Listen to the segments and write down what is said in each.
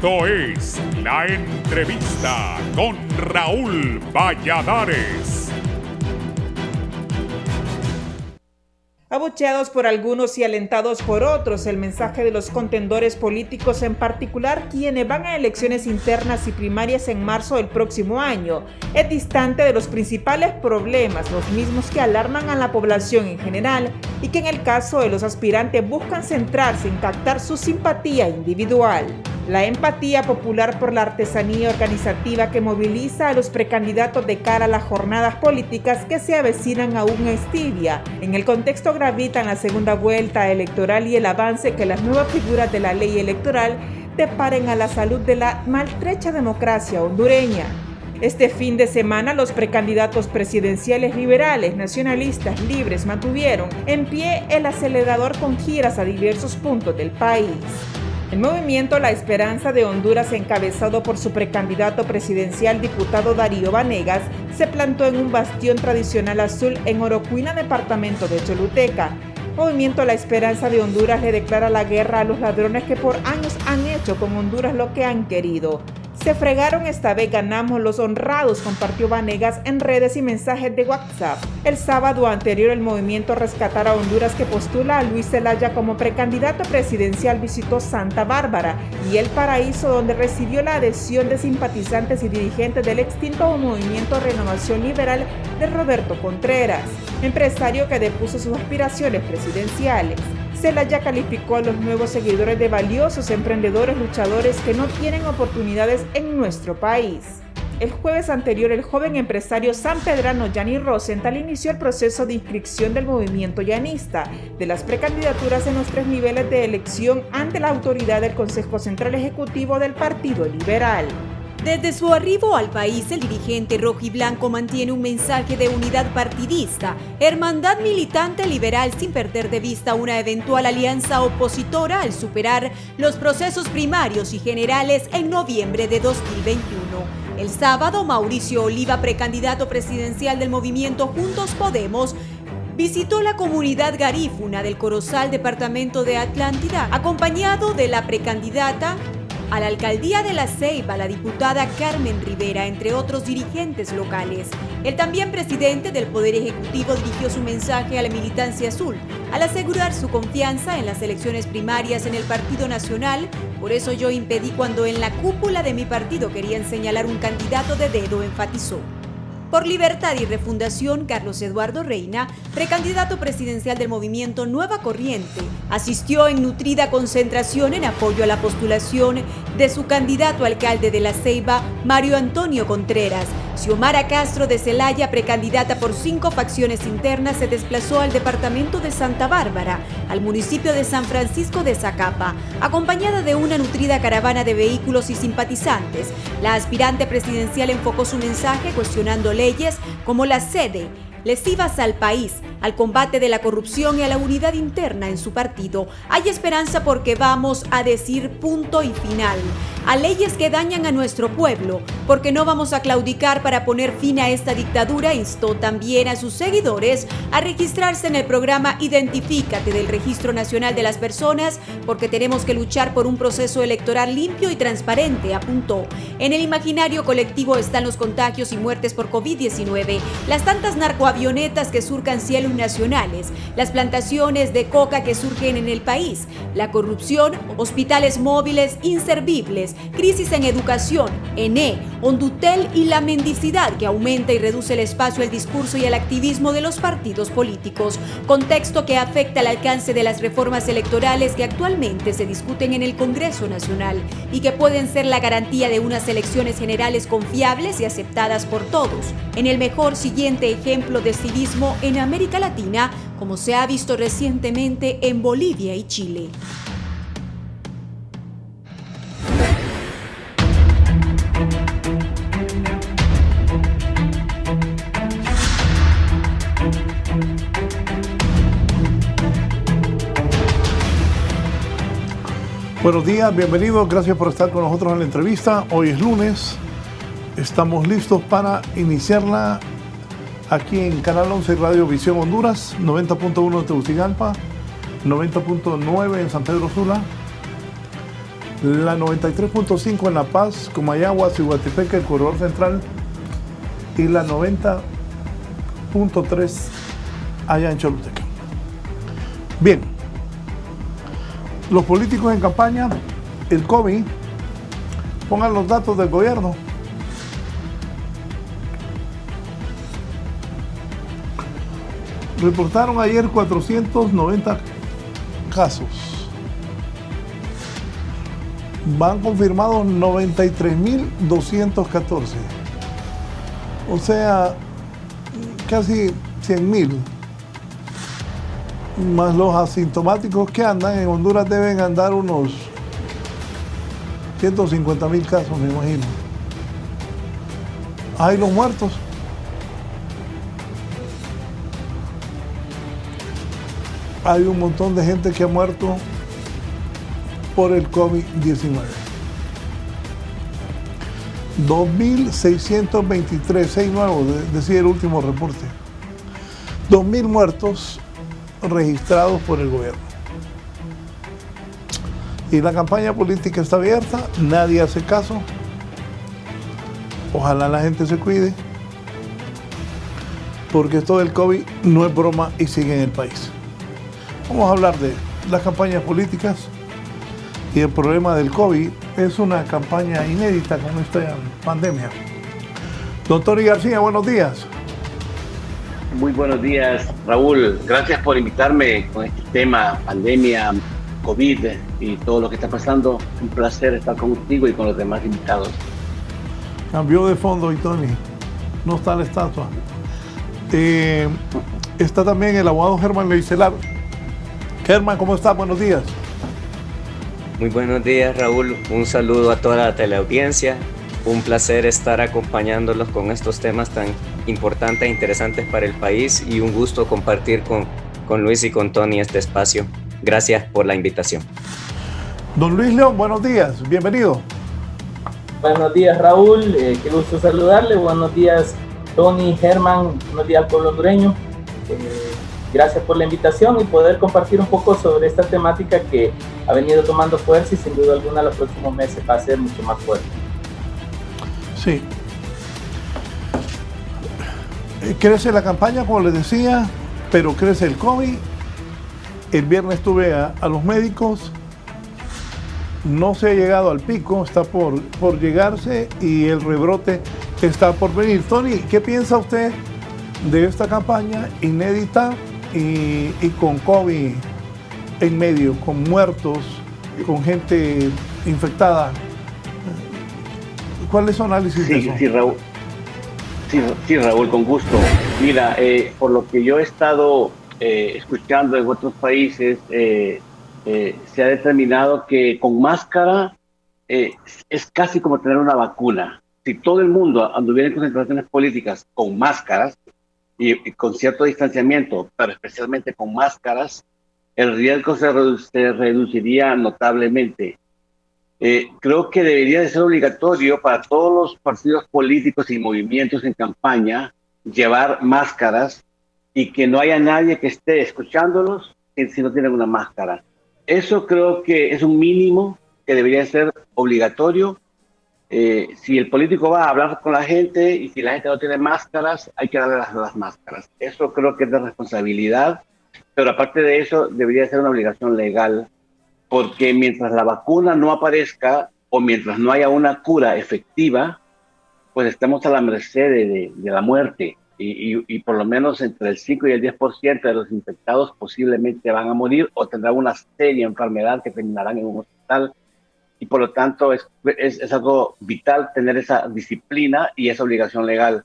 Esto es La Entrevista con Raúl Valladares. Abucheados por algunos y alentados por otros, el mensaje de los contendores políticos, en particular quienes van a elecciones internas y primarias en marzo del próximo año, es distante de los principales problemas, los mismos que alarman a la población en general y que en el caso de los aspirantes buscan centrarse en captar su simpatía individual. La empatía popular por la artesanía organizativa que moviliza a los precandidatos de cara a las jornadas políticas que se avecinan aún es tibia. En el contexto gravitan la segunda vuelta electoral y el avance que las nuevas figuras de la ley electoral deparen a la salud de la maltrecha democracia hondureña. Este fin de semana los precandidatos presidenciales liberales, nacionalistas, libres mantuvieron en pie el acelerador con giras a diversos puntos del país. El movimiento La Esperanza de Honduras, encabezado por su precandidato presidencial diputado Darío Vanegas, se plantó en un bastión tradicional azul en Orocuina, departamento de Choluteca. Movimiento La Esperanza de Honduras le declara la guerra a los ladrones que por años han hecho con Honduras lo que han querido. Se fregaron, esta vez ganamos los honrados, compartió Vanegas en redes y mensajes de WhatsApp. El sábado anterior, el movimiento Rescatar a Honduras, que postula a Luis Zelaya como precandidato presidencial, visitó Santa Bárbara y El Paraíso, donde recibió la adhesión de simpatizantes y dirigentes del extinto movimiento Renovación Liberal de Roberto Contreras, empresario que depuso sus aspiraciones presidenciales. Zelaya calificó a los nuevos seguidores de valiosos emprendedores luchadores que no tienen oportunidades en nuestro país. El jueves anterior, el joven empresario sanpedrano Yanni Rosenthal inició el proceso de inscripción del movimiento llanista de las precandidaturas en los 3 niveles de elección ante la autoridad del Consejo Central Ejecutivo del Partido Liberal. Desde su arribo al país, el dirigente rojiblanco mantiene un mensaje de unidad partidista, hermandad militante liberal, sin perder de vista una eventual alianza opositora al superar los procesos primarios y generales en noviembre de 2021. El sábado, Mauricio Oliva, precandidato presidencial del movimiento Juntos Podemos, visitó la comunidad garífuna del Corozal, departamento de Atlántida, acompañado de la precandidata a la alcaldía de La Ceiba, la diputada Carmen Rivera, entre otros dirigentes locales. El también presidente del Poder Ejecutivo dirigió su mensaje a la militancia azul, al asegurar su confianza en las elecciones primarias en el Partido Nacional. Por eso yo impedí cuando en la cúpula de mi partido querían señalar un candidato de dedo, enfatizó. Por Libertad y Refundación, Carlos Eduardo Reina, precandidato presidencial del movimiento Nueva Corriente, asistió en nutrida concentración en apoyo a la postulación de su candidato a alcalde de La Ceiba, Mario Antonio Contreras. Xiomara Castro de Zelaya, precandidata por 5 facciones internas, se desplazó al departamento de Santa Bárbara, al municipio de San Francisco de Zacapa, acompañada de una nutrida caravana de vehículos y simpatizantes. La aspirante presidencial enfocó su mensaje cuestionando leyes como la sede, lesivas al país, al combate de la corrupción y a la unidad interna en su partido. Hay esperanza porque vamos a decir punto y final a leyes que dañan a nuestro pueblo, porque no vamos a claudicar para poner fin a esta dictadura. Instó también a sus seguidores a registrarse en el programa Identifícate del Registro Nacional de las Personas, porque tenemos que luchar por un proceso electoral limpio y transparente, apuntó. En el imaginario colectivo están los contagios y muertes por COVID-19, las tantas narcoavionetas que surcan cielos nacionales, las plantaciones de coca que surgen en el país, la corrupción, hospitales móviles inservibles, crisis en educación, ENE, Hondutel y la mendicidad que aumenta y reduce el espacio al discurso y al activismo de los partidos políticos, contexto que afecta al alcance de las reformas electorales que actualmente se discuten en el Congreso Nacional y que pueden ser la garantía de unas elecciones generales confiables y aceptadas por todos, en el mejor siguiente ejemplo de civismo en América Latina, como se ha visto recientemente en Bolivia y Chile. Buenos días, bienvenidos, gracias por estar con nosotros en la entrevista. Hoy es lunes, estamos listos para iniciarla aquí en Canal 11 Radio Visión Honduras, 90.1 en Tegucigalpa, 90.9 en San Pedro Sula, la 93.5 en La Paz, Comayagua, Ciguatepeque, el Corredor Central, y la 90.3 allá en Choluteca. Bien, los políticos en campaña, el COVID, pongan los datos del gobierno. Reportaron ayer 490 casos. Van confirmados 93.214. O sea, casi 100.000. Más los asintomáticos que andan, en Honduras deben andar unos 150.000 casos, me imagino. Hay los muertos. Hay un montón de gente que ha muerto por el COVID-19. 2.623, 6 nuevos, decía el último reporte. 2.000 muertos registrados por el gobierno. Y la campaña política está abierta, nadie hace caso. Ojalá la gente se cuide, porque esto del COVID no es broma y sigue en el país. Vamos a hablar de las campañas políticas y el problema del COVID. Es una campaña inédita con esta pandemia. Doctor Tony García, buenos días. Muy buenos días, Raúl. Gracias por invitarme con este tema, pandemia, COVID y todo lo que está pasando. Un placer estar contigo y con los demás invitados. Cambió de fondo y Tony, no está la estatua. Está también el abogado Germán Leicelar. Germán, ¿cómo está? Buenos días. Muy buenos días, Raúl. Un saludo a toda la teleaudiencia. Un placer estar acompañándolos con estos temas tan importantes e interesantes para el país y un gusto compartir con Luis y con Tony este espacio. Gracias por la invitación. Don Luis León, buenos días. Bienvenido. Buenos días, Raúl. Qué gusto saludarle. Buenos días, Tony, Germán. Buenos días al pueblo hondureño. Gracias por la invitación y poder compartir un poco sobre esta temática que ha venido tomando fuerza y sin duda alguna los próximos meses va a ser mucho más fuerte. Sí. Crece la campaña, como les decía, pero crece el COVID. El viernes estuve a los médicos. No se ha llegado al pico, está por llegarse y el rebrote está por venir. Tony, ¿qué piensa usted de esta campaña inédita y con COVID en medio, con muertos, con gente infectada? ¿Cuál es su análisis de eso? Sí, Raúl. Sí, Raúl, con gusto. Mira, por lo que yo he estado escuchando en otros países, se ha determinado que con máscara es casi como tener una vacuna. Si todo el mundo anduviera en concentraciones políticas con máscaras y con cierto distanciamiento, pero especialmente con máscaras, el riesgo se reduciría notablemente. Creo que debería de ser obligatorio para todos los partidos políticos y movimientos en campaña llevar máscaras y que no haya nadie que esté escuchándolos si no tienen una máscara. Eso creo que es un mínimo que debería ser obligatorio. Si el político va a hablar con la gente y si la gente no tiene máscaras, hay que darle las máscaras. Eso creo que es de responsabilidad, pero aparte de eso debería ser una obligación legal, porque mientras la vacuna no aparezca o mientras no haya una cura efectiva, pues estamos a la merced de la muerte y por lo menos entre el 5 y el 10% de los infectados posiblemente van a morir o tendrán una seria enfermedad que terminarán en un hospital. Y por lo tanto es algo vital tener esa disciplina y esa obligación legal.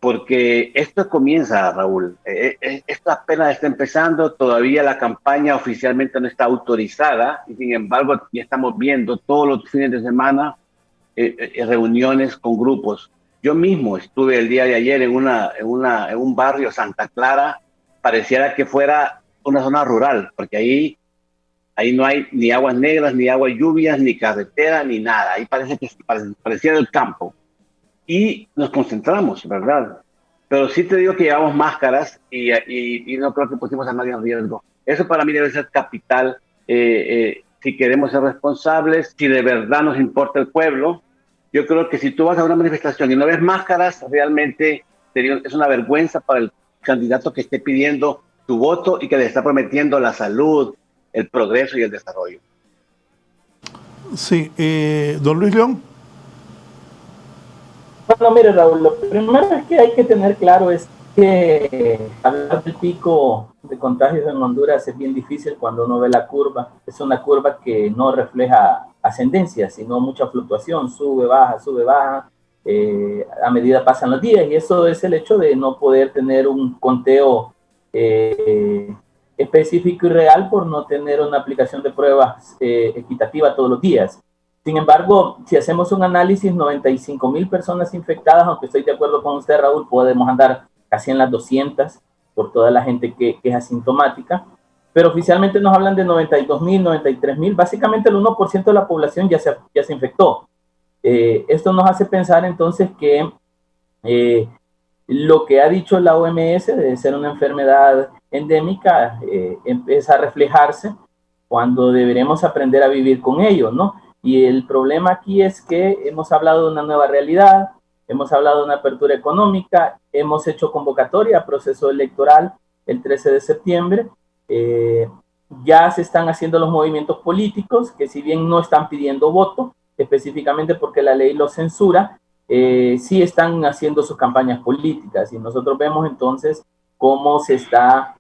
Porque esto comienza, Raúl. Esto apenas está empezando, todavía la campaña oficialmente no está autorizada y sin embargo ya estamos viendo todos los fines de semana reuniones con grupos. Yo mismo estuve el día de ayer en un barrio, Santa Clara, pareciera que fuera una zona rural, porque ahí no hay ni aguas negras, ni aguas lluvias, ni carretera, ni nada. Ahí parece que parecía del campo. Y nos concentramos, ¿verdad? Pero sí te digo que llevamos máscaras y no creo que pusimos a nadie en riesgo. Eso para mí debe ser capital, si queremos ser responsables, si de verdad nos importa el pueblo. Yo creo que si tú vas a una manifestación y no ves máscaras, realmente es una vergüenza para el candidato que esté pidiendo tu voto y que le está prometiendo la salud, el progreso y el desarrollo. Sí, don Luis León. Bueno, mire, Raúl, lo primero es que hay que tener claro es que hablar del pico de contagios en Honduras es bien difícil cuando uno ve la curva. Es una curva que no refleja ascendencia, sino mucha fluctuación, sube, baja, a medida pasan los días, y eso es el hecho de no poder tener un conteo específico y real por no tener una aplicación de pruebas equitativa todos los días. Sin embargo, si hacemos un análisis, 95,000 personas infectadas, aunque estoy de acuerdo con usted, Raúl, podemos andar casi en las 200 por toda la gente que es asintomática, pero oficialmente nos hablan de 92,000, 93,000, básicamente el 1% de la población ya se infectó. Esto nos hace pensar entonces que lo que ha dicho la OMS de ser una enfermedad endémica empieza a reflejarse cuando deberemos aprender a vivir con ello, ¿no? Y el problema aquí es que hemos hablado de una nueva realidad, hemos hablado de una apertura económica, hemos hecho convocatoria a proceso electoral el 13 de septiembre, ya se están haciendo los movimientos políticos que, si bien no están pidiendo voto, específicamente porque la ley lo censura, sí están haciendo sus campañas políticas, y nosotros vemos entonces cómo se está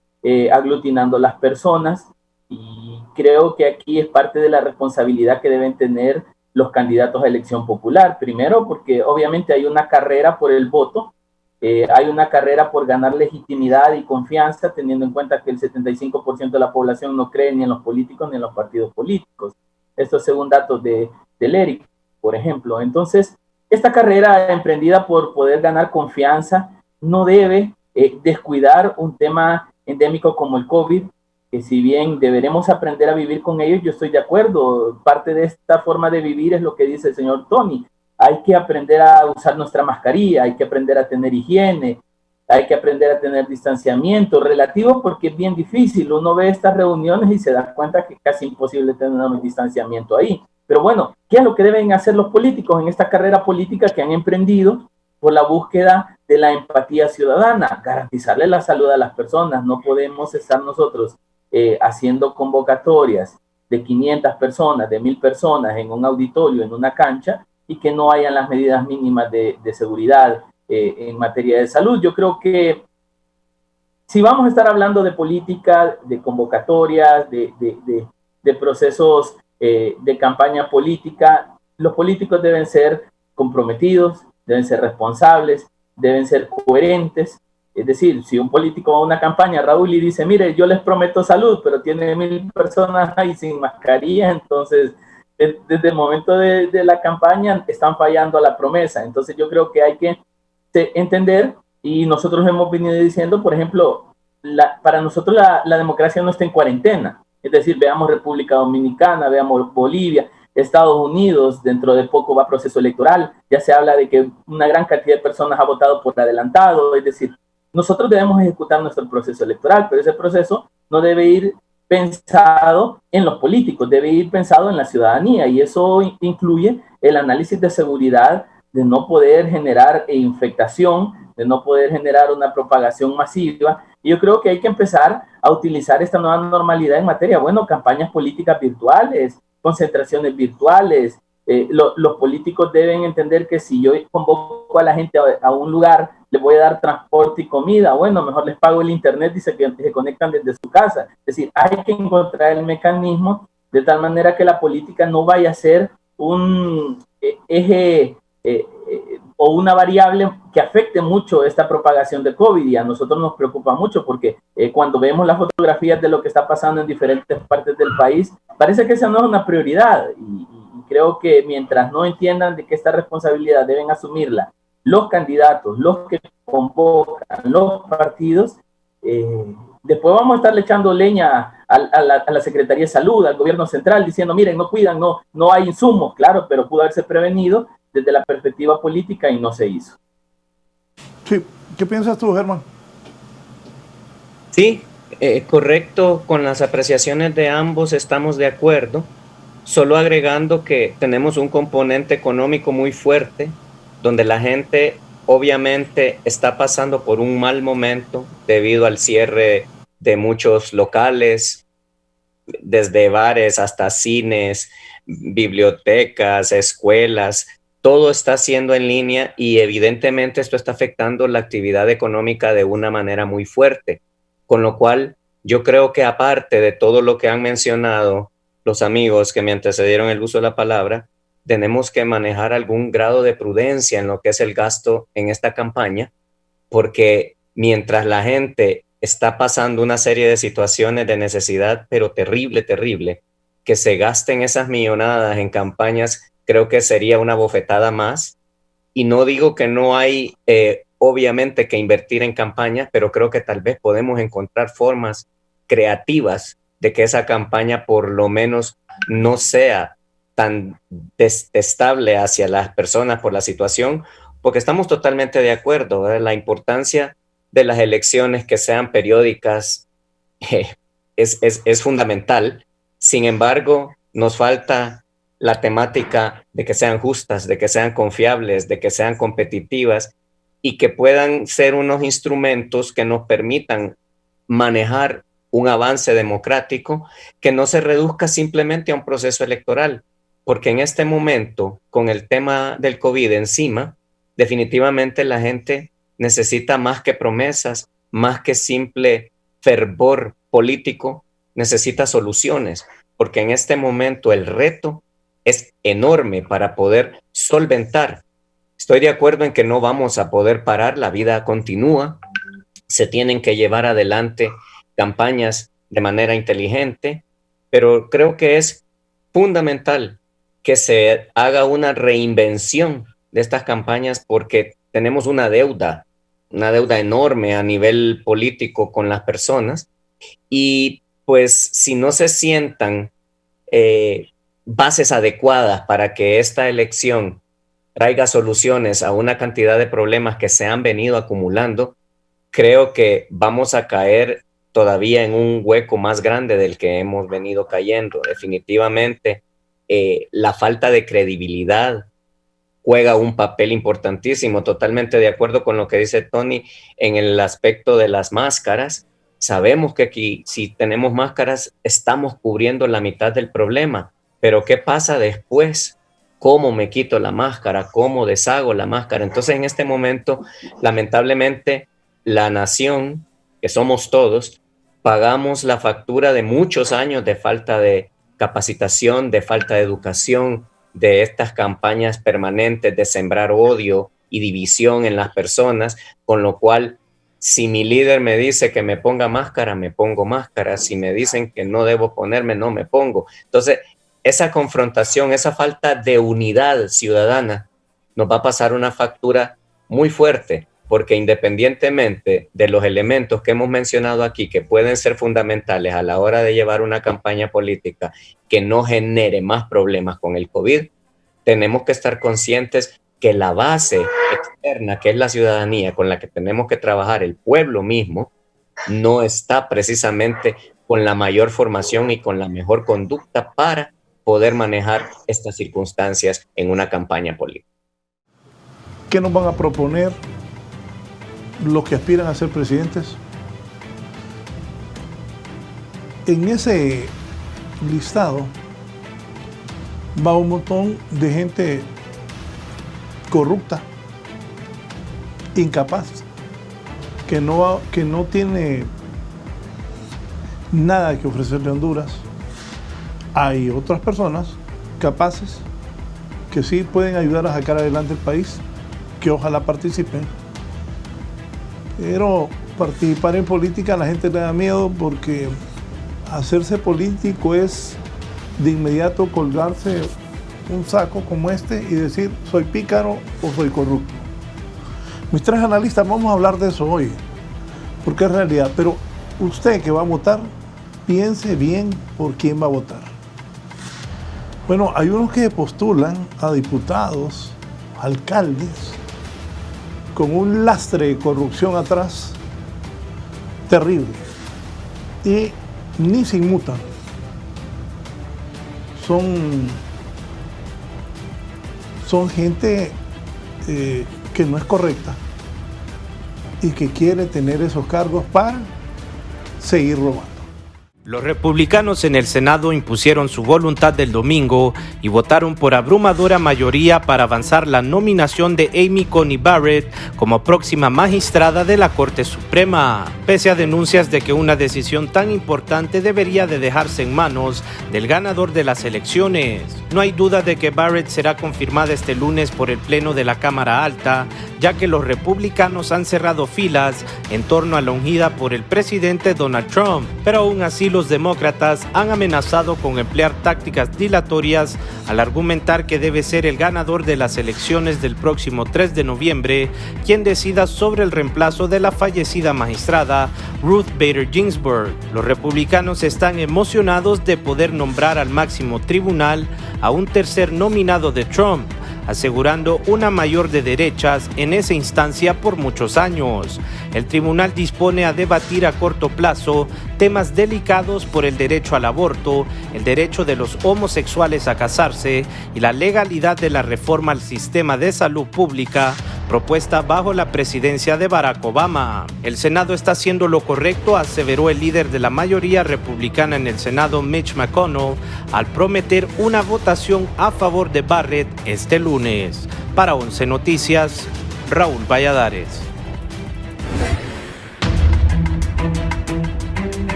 aglutinando las personas, y creo que aquí es parte de la responsabilidad que deben tener los candidatos a elección popular. Primero, porque obviamente hay una carrera por el voto, hay una carrera por ganar legitimidad y confianza, teniendo en cuenta que el 75% de la población no cree ni en los políticos ni en los partidos políticos. Esto es según datos del ERIC, por ejemplo. Entonces, esta carrera emprendida por poder ganar confianza no debe descuidar un tema endémico como el COVID, que si bien deberemos aprender a vivir con ellos, yo estoy de acuerdo. Parte de esta forma de vivir es lo que dice el señor Tony. Hay que aprender a usar nuestra mascarilla, hay que aprender a tener higiene, hay que aprender a tener distanciamiento relativo, porque es bien difícil. Uno ve estas reuniones y se da cuenta que es casi imposible tener un distanciamiento ahí. Pero bueno, ¿qué es lo que deben hacer los políticos en esta carrera política que han emprendido por la búsqueda de la empatía ciudadana? Garantizarle la salud a las personas. No podemos estar nosotros haciendo convocatorias de 500 personas, de 1,000 personas en un auditorio, en una cancha, y que no hayan las medidas mínimas de seguridad en materia de salud. Yo creo que si vamos a estar hablando de política, de convocatorias, de procesos de campaña política, los políticos deben ser comprometidos, deben ser responsables, deben ser coherentes. Es decir, si un político va a una campaña, Raúl, y dice, mire, yo les prometo salud, pero tiene 1,000 personas ahí sin mascarilla, entonces desde el momento de la campaña están fallando a la promesa. Entonces yo creo que hay que entender, y nosotros hemos venido diciendo, por ejemplo, para nosotros la democracia no está en cuarentena. Es decir, veamos República Dominicana, veamos Bolivia, Estados Unidos, dentro de poco va proceso electoral, ya se habla de que una gran cantidad de personas ha votado por adelantado. Es decir, nosotros debemos ejecutar nuestro proceso electoral, pero ese proceso no debe ir pensado en los políticos, debe ir pensado en la ciudadanía, y eso incluye el análisis de seguridad, de no poder generar infectación, de no poder generar una propagación masiva. Y yo creo que hay que empezar a utilizar esta nueva normalidad en materia, bueno, campañas políticas virtuales, concentraciones virtuales. Los políticos deben entender que si yo convoco a la gente a un lugar, les voy a dar transporte y comida, bueno, mejor les pago el internet y se conectan desde su casa. Es decir, hay que encontrar el mecanismo de tal manera que la política no vaya a ser un eje o una variable que afecte mucho esta propagación de COVID, y a nosotros nos preocupa mucho porque cuando vemos las fotografías de lo que está pasando en diferentes partes del país, parece que esa no es una prioridad, y creo que mientras no entiendan de que esta responsabilidad deben asumirla los candidatos, los que convocan, los partidos, después vamos a estarle echando leña a la Secretaría de Salud, al gobierno central, diciendo, miren, no cuidan, no hay insumos, claro, pero pudo haberse prevenido desde la perspectiva política y no se hizo. Sí, ¿qué piensas tú, Germán? Sí, correcto, con las apreciaciones de ambos estamos de acuerdo. solo agregando que tenemos un componente económico muy fuerte, donde la gente obviamente está pasando por un mal momento debido al cierre de muchos locales, desde bares hasta cines, bibliotecas, escuelas, todo está siendo en línea y evidentemente esto está afectando la actividad económica de una manera muy fuerte, con lo cual yo creo que aparte de todo lo que han mencionado los amigos que me antecedieron el uso de la palabra, tenemos que manejar algún grado de prudencia en lo que es el gasto en esta campaña, porque mientras la gente está pasando una serie de situaciones de necesidad, pero terrible, que se gasten esas millonadas en campañas, creo que sería una bofetada más. Y no digo que no hay, obviamente, que invertir en campañas, pero creo que tal vez podemos encontrar formas creativas de que esa campaña por lo menos no sea tan detestable hacia las personas por la situación, porque estamos totalmente de acuerdo, ¿verdad? La importancia de las elecciones que sean periódicas es fundamental. Sin embargo, nos falta la temática de que sean justas, de que sean confiables, de que sean competitivas y que puedan ser unos instrumentos que nos permitan manejar un avance democrático que no se reduzca simplemente a un proceso electoral, porque en este momento, con el tema del COVID encima, definitivamente la gente necesita más que promesas, más que simple fervor político, necesita soluciones, porque en este momento el reto es enorme para poder solventar. Estoy de acuerdo en que no vamos a poder parar, la vida continúa, se tienen que llevar adelante campañas de manera inteligente, pero creo que es fundamental que se haga una reinvención de estas campañas porque tenemos una deuda enorme a nivel político con las personas y pues si no se sientan bases adecuadas para que esta elección traiga soluciones a una cantidad de problemas que se han venido acumulando, creo que vamos a caer todavía en un hueco más grande del que hemos venido cayendo. Definitivamente, la falta de credibilidad juega un papel importantísimo. Totalmente de acuerdo con lo que dice Tony en el aspecto de las máscaras. Sabemos que aquí, si tenemos máscaras, estamos cubriendo la mitad del problema. Pero ¿qué pasa después? ¿Cómo me quito la máscara? ¿Cómo deshago la máscara? Entonces, en este momento, lamentablemente, la nación, que somos todos, pagamos la factura de muchos años de falta de capacitación, de falta de educación, de estas campañas permanentes de sembrar odio y división en las personas, con lo cual, si mi líder me dice que me ponga máscara, me pongo máscara. Si me dicen que no debo ponerme, no me pongo. Entonces, esa confrontación, esa falta de unidad ciudadana nos va a pasar una factura muy fuerte, porque independientemente de los elementos que hemos mencionado aquí, que pueden ser fundamentales a la hora de llevar una campaña política que no genere más problemas con el COVID, tenemos que estar conscientes que la base externa, que es la ciudadanía con la que tenemos que trabajar, el pueblo mismo, no está precisamente con la mayor formación y con la mejor conducta para poder manejar estas circunstancias en una campaña política. ¿Qué nos van a proponer los que aspiran a ser presidentes? En ese listado va un montón de gente corrupta, incapaz, que no tiene nada que ofrecerle a Honduras. Hay otras personas capaces que sí pueden ayudar a sacar adelante el país, que ojalá participen. Pero participar en política a la gente le da miedo porque hacerse político es de inmediato colgarse un saco como este y decir soy pícaro o soy corrupto. Mis tres analistas vamos a hablar de eso hoy, porque es realidad. Pero usted que va a votar, piense bien por quién va a votar. Bueno, hay unos que postulan a diputados, alcaldes, con un lastre de corrupción atrás terrible y ni se inmutan. son gente que no es correcta y que quiere tener esos cargos para seguir robando. Los republicanos en el Senado impusieron su voluntad del domingo y votaron por abrumadora mayoría para avanzar la nominación de Amy Coney Barrett como próxima magistrada de la Corte Suprema, pese a denuncias de que una decisión tan importante debería de dejarse en manos del ganador de las elecciones. No hay duda de que Barrett será confirmada este lunes por el Pleno de la Cámara Alta, ya que los republicanos han cerrado filas en torno a la ungida por el presidente Donald Trump, pero aún así los demócratas han amenazado con emplear tácticas dilatorias al argumentar que debe ser el ganador de las elecciones del próximo 3 de noviembre quien decida sobre el reemplazo de la fallecida magistrada Ruth Bader Ginsburg. Los republicanos están emocionados de poder nombrar al máximo tribunal a un tercer nominado de Trump, asegurando una mayor de derechas en esa instancia por muchos años. El tribunal dispone a debatir a corto plazo temas delicados por el derecho al aborto, el derecho de los homosexuales a casarse y la legalidad de la reforma al sistema de salud pública propuesta bajo la presidencia de Barack Obama. El Senado está haciendo lo correcto, aseveró el líder de la mayoría republicana en el Senado, Mitch McConnell, al prometer una votación a favor de Barrett este lunes. Para 11 Noticias, Raúl Valladares.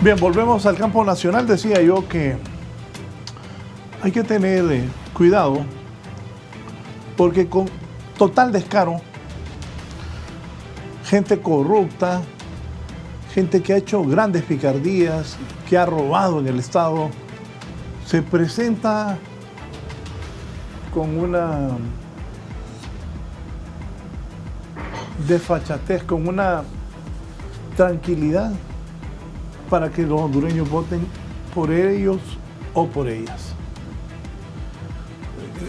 Bien, volvemos al campo nacional. Decía yo que hay que tener cuidado porque con total descaro, gente corrupta, gente que ha hecho grandes picardías, que ha robado en el Estado, se presenta con una desfachatez, con una tranquilidad para que los hondureños voten por ellos o por ellas.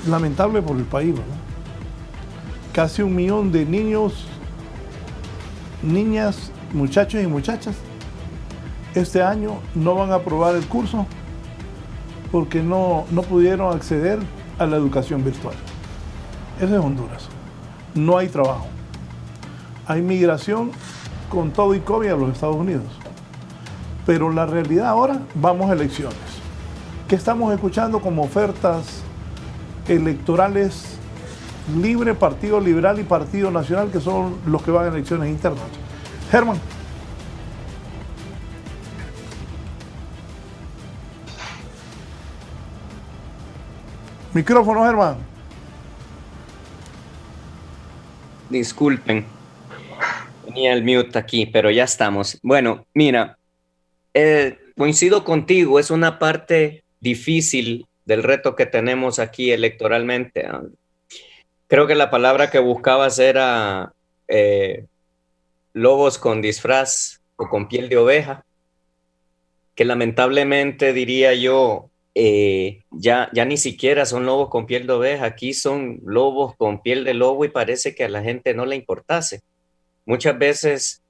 Lamentable por el país, ¿verdad? Casi 1 millón de niños, niñas, muchachos y muchachas este año no van a aprobar el curso porque no pudieron acceder a la educación virtual. Eso es Honduras. No hay trabajo. Hay migración con todo y COVID a los Estados Unidos. Pero la realidad ahora, vamos a elecciones. ¿Qué estamos escuchando como ofertas electorales? Libre, Partido Liberal y Partido Nacional, que son los que van a elecciones internas. Germán. Micrófono, Germán. Disculpen, tenía el mute aquí, pero ya estamos. Bueno, mira, coincido contigo, es una parte difícil del reto que tenemos aquí electoralmente. Creo que la palabra que buscabas era lobos con disfraz o con piel de oveja, que lamentablemente diría yo, ya ni siquiera son lobos con piel de oveja, aquí son lobos con piel de lobo y parece que a la gente no le importase. Muchas veces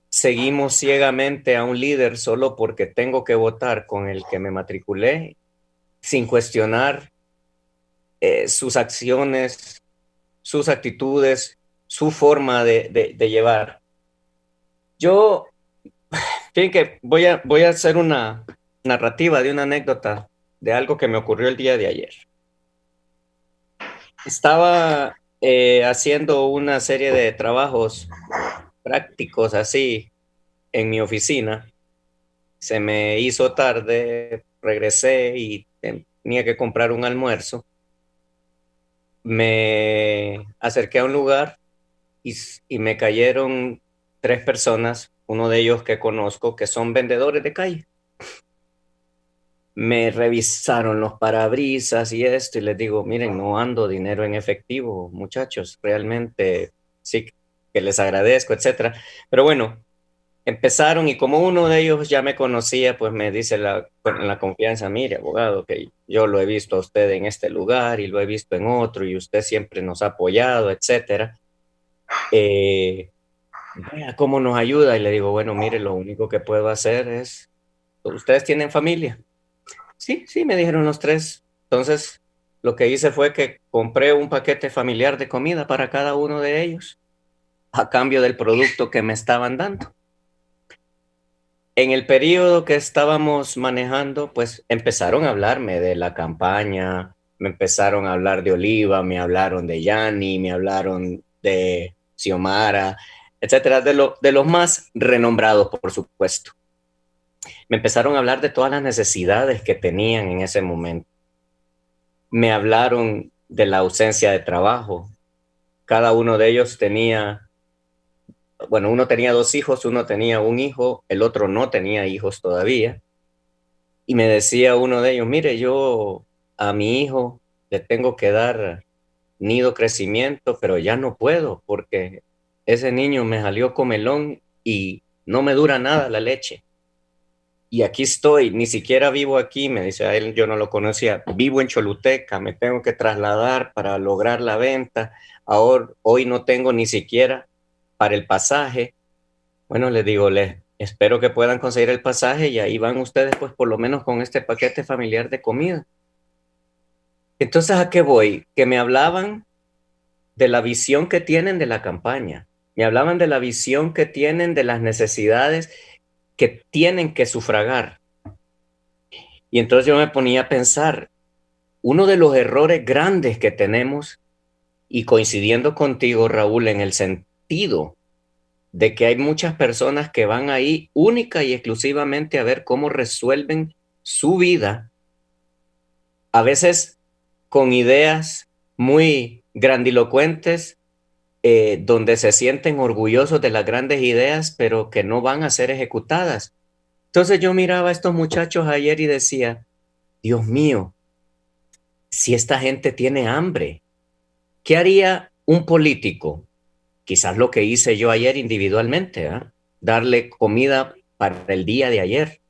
seguimos ciegamente a un líder solo porque tengo que votar con el que me matriculé, sin cuestionar sus acciones, sus actitudes, su forma de llevar. Yo, fíjense que voy a hacer una narrativa de una anécdota de algo que me ocurrió el día de ayer. Estaba haciendo una serie de trabajos prácticos así en mi oficina. Se me hizo tarde, regresé y tenía que comprar un almuerzo. Me acerqué a un lugar y me cayeron 3 personas, uno de ellos que conozco, que son vendedores de calle. Me revisaron los parabrisas y esto, y les digo, miren, no ando dinero en efectivo, muchachos, realmente sí que les agradezco, etcétera. Pero bueno, empezaron y como uno de ellos ya me conocía, pues me dice con la confianza, mire, abogado, que yo lo he visto a usted en este lugar y lo he visto en otro y usted siempre nos ha apoyado, etcétera. vea cómo nos ayuda. Y le digo, bueno, mire, lo único que puedo hacer es, ¿ustedes tienen familia? Sí, sí, me dijeron los tres. Entonces, lo que hice fue que compré un paquete familiar de comida para cada uno de ellos, a cambio del producto que me estaban dando. En el periodo que estábamos manejando, pues empezaron a hablarme de la campaña, me empezaron a hablar de Oliva, me hablaron de Yanni, me hablaron de Xiomara, etcétera, de los más renombrados, por supuesto. Me empezaron a hablar de todas las necesidades que tenían en ese momento. Me hablaron de la ausencia de trabajo. Cada uno de ellos tenía, bueno, uno tenía 2 hijos, uno tenía un hijo, el otro no tenía hijos todavía. Y me decía uno de ellos, mire, yo a mi hijo le tengo que dar nido crecimiento, pero ya no puedo porque ese niño me salió comelón y no me dura nada la leche. Y aquí estoy, ni siquiera vivo aquí, me dice a él, yo no lo conocía, vivo en Choluteca, me tengo que trasladar para lograr la venta, ahora, hoy no tengo ni siquiera para el pasaje. Bueno, les digo, les espero que puedan conseguir el pasaje y ahí van ustedes, pues por lo menos con este paquete familiar de comida. Entonces, ¿a qué voy? Que me hablaban de la visión que tienen de la campaña, me hablaban de la visión que tienen de las necesidades que tienen que sufragar. Y entonces yo me ponía a pensar, uno de los errores grandes que tenemos, y coincidiendo contigo, Raúl, en el sentido de que hay muchas personas que van ahí única y exclusivamente a ver cómo resuelven su vida, a veces con ideas muy grandilocuentes, donde se sienten orgullosos de las grandes ideas, pero que no van a ser ejecutadas. Entonces yo miraba a estos muchachos ayer y decía, Dios mío, si esta gente tiene hambre, ¿qué haría un político? Quizás lo que hice yo ayer individualmente, ¿eh? Darle comida para el día de ayer.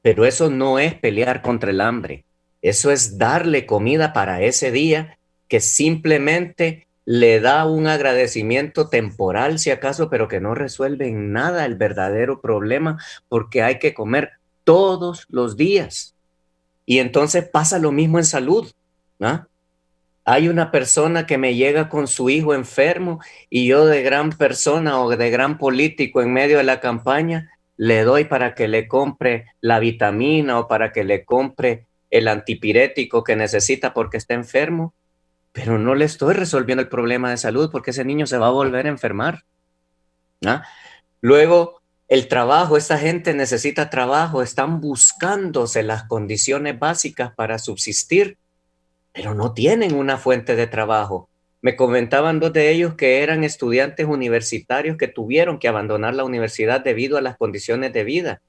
Pero eso no es pelear contra el hambre. Eso es darle comida para ese día que simplemente le da un agradecimiento temporal, si acaso, pero que no resuelve en nada el verdadero problema, porque hay que comer todos los días. Y entonces pasa lo mismo en salud, ¿no? Hay una persona que me llega con su hijo enfermo y yo de gran persona o de gran político en medio de la campaña le doy para que le compre la vitamina o para que le compre el antipirético que necesita porque está enfermo, pero no le estoy resolviendo el problema de salud porque ese niño se va a volver a enfermar, ¿no? Luego, el trabajo, esta gente necesita trabajo, están buscándose las condiciones básicas para subsistir, pero no tienen una fuente de trabajo. Me comentaban 2 de ellos que eran estudiantes universitarios que tuvieron que abandonar la universidad debido a las condiciones de vida.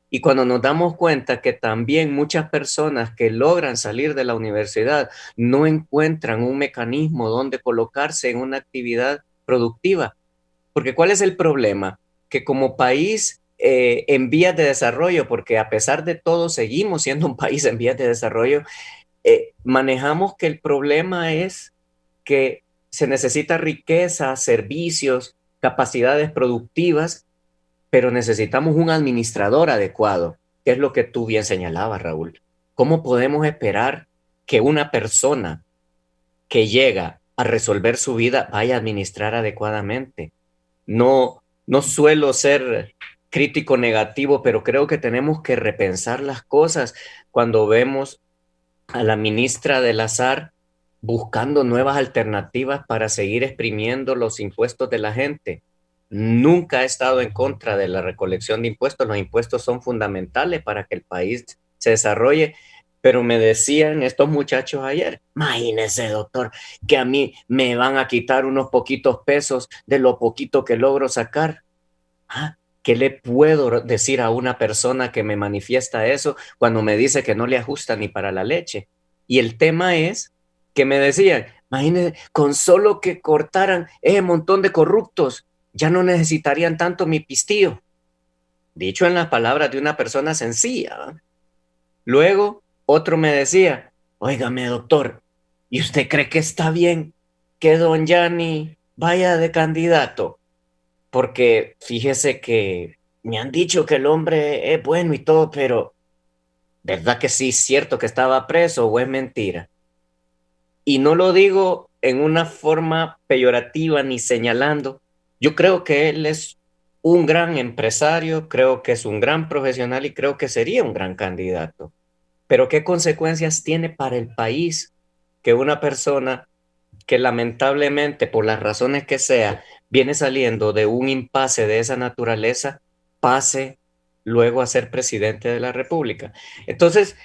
Y cuando nos damos cuenta que también muchas personas que logran salir de la universidad no encuentran un mecanismo donde colocarse en una actividad productiva. Porque ¿cuál es el problema? Que como país en vías de desarrollo, porque a pesar de todo seguimos siendo un país en vías de desarrollo, manejamos que el problema es que se necesita riqueza, servicios, capacidades productivas, pero necesitamos un administrador adecuado, que es lo que tú bien señalabas, Raúl. ¿Cómo podemos esperar que una persona que llega a resolver su vida vaya a administrar adecuadamente? No suelo ser crítico negativo, pero creo que tenemos que repensar las cosas cuando vemos a la ministra del Azar buscando nuevas alternativas para seguir exprimiendo los impuestos de la gente. Nunca he estado en contra de la recolección de impuestos. Los impuestos son fundamentales para que el país se desarrolle, pero me decían estos muchachos ayer, imagínese, doctor, que a mí me van a quitar unos poquitos pesos de lo poquito que logro sacar. ¿Qué le puedo decir a una persona que me manifiesta eso cuando me dice que no le ajusta ni para la leche? Y el tema es que me decían, imagínense, con solo que cortaran ese montón de corruptos, ya no necesitarían tanto mi pistillo. Dicho en las palabras de una persona sencilla, ¿eh? Luego, otro me decía, óigame, doctor, ¿y usted cree que está bien que don Yanni vaya de candidato? porque fíjese que me han dicho que el hombre es bueno y todo, pero ¿verdad que sí es cierto que estaba preso o es mentira? Y no lo digo en una forma peyorativa ni señalando. Yo creo que él es un gran empresario, creo que es un gran profesional y creo que sería un gran candidato. Pero ¿qué consecuencias tiene para el país que una persona que lamentablemente, por las razones que sea, viene saliendo de un impasse de esa naturaleza, pase luego a ser presidente de la República? Entonces,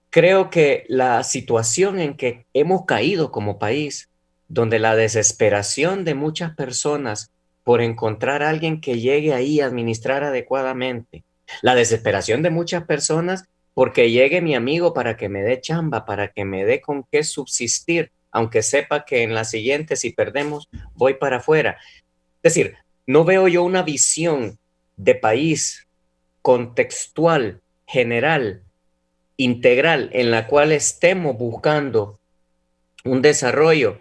creo que la situación en que hemos caído como país, donde la desesperación de muchas personas por encontrar a alguien que llegue ahí a administrar adecuadamente, la desesperación de muchas personas porque llegue mi amigo para que me dé chamba, para que me dé con qué subsistir, aunque sepa que en la siguiente, si perdemos, voy para afuera. Es decir, no veo yo una visión de país contextual, general, integral, en la cual estemos buscando un desarrollo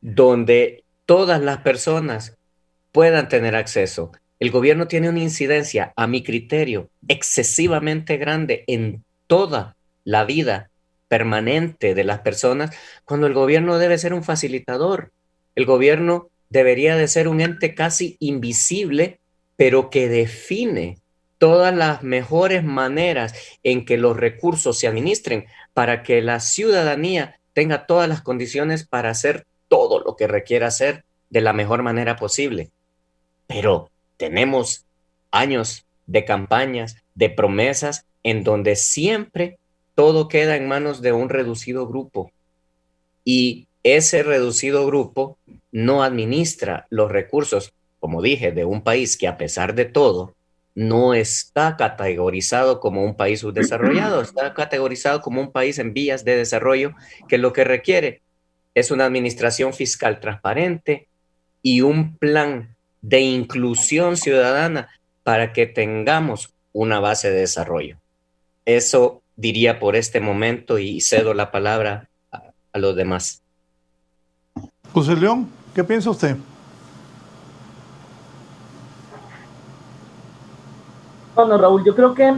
donde todas las personas puedan tener acceso. El gobierno tiene una incidencia, a mi criterio, excesivamente grande en toda la vida permanente de las personas, cuando el gobierno debe ser un facilitador. El gobierno debería de ser un ente casi invisible, pero que define todas las mejores maneras en que los recursos se administren para que la ciudadanía tenga todas las condiciones para hacer todo lo que requiera hacer de la mejor manera posible. Pero tenemos años de campañas, de promesas, en donde siempre todo queda en manos de un reducido grupo. Y ese reducido grupo no administra los recursos, como dije, de un país que a pesar de todo no está categorizado como un país subdesarrollado, está categorizado como un país en vías de desarrollo, que lo que requiere es una administración fiscal transparente y un plan de inclusión ciudadana para que tengamos una base de desarrollo. Eso diría por este momento y cedo la palabra a los demás. José León, ¿qué piensa usted? Bueno, Raúl, yo creo que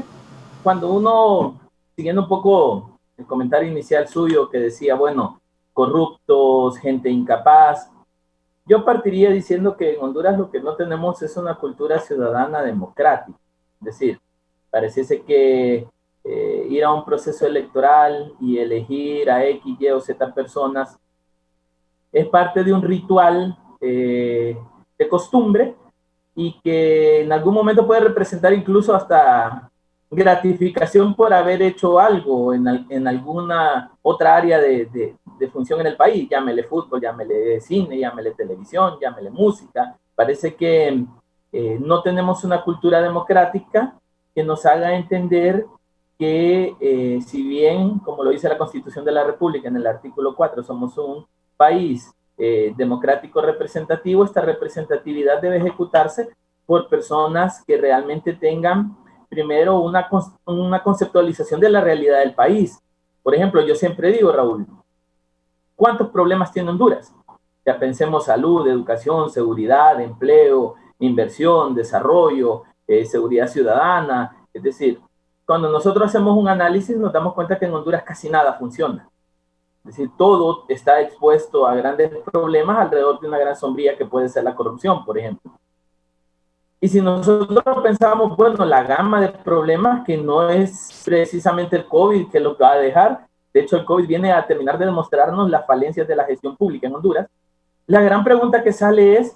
cuando uno, siguiendo un poco el comentario inicial suyo que decía, bueno, corruptos, gente incapaz, yo partiría diciendo que en Honduras lo que no tenemos es una cultura ciudadana democrática. Es decir, pareciese que ir a un proceso electoral y elegir a X, Y o Z personas es parte de un ritual de costumbre y que en algún momento puede representar incluso hasta gratificación por haber hecho algo en alguna otra área de función en el país, llámele fútbol, llámele cine, llámele televisión, llámele música. Parece que no tenemos una cultura democrática que nos haga entender que si bien, como lo dice la Constitución de la República en el artículo 4, somos un país democrático representativo, esta representatividad debe ejecutarse por personas que realmente tengan primero una conceptualización de la realidad del país. Por ejemplo, yo siempre digo, Raúl, ¿cuántos problemas tiene Honduras? Ya pensemos salud, educación, seguridad, empleo, inversión, desarrollo, seguridad ciudadana. Es decir, cuando nosotros hacemos un análisis nos damos cuenta que en Honduras casi nada funciona. Es decir, todo está expuesto a grandes problemas alrededor de una gran sombría que puede ser la corrupción, por ejemplo. Y si nosotros pensamos, bueno, la gama de problemas que no es precisamente el COVID que lo va a dejar, de hecho el COVID viene a terminar de demostrarnos las falencias de la gestión pública en Honduras, la gran pregunta que sale es,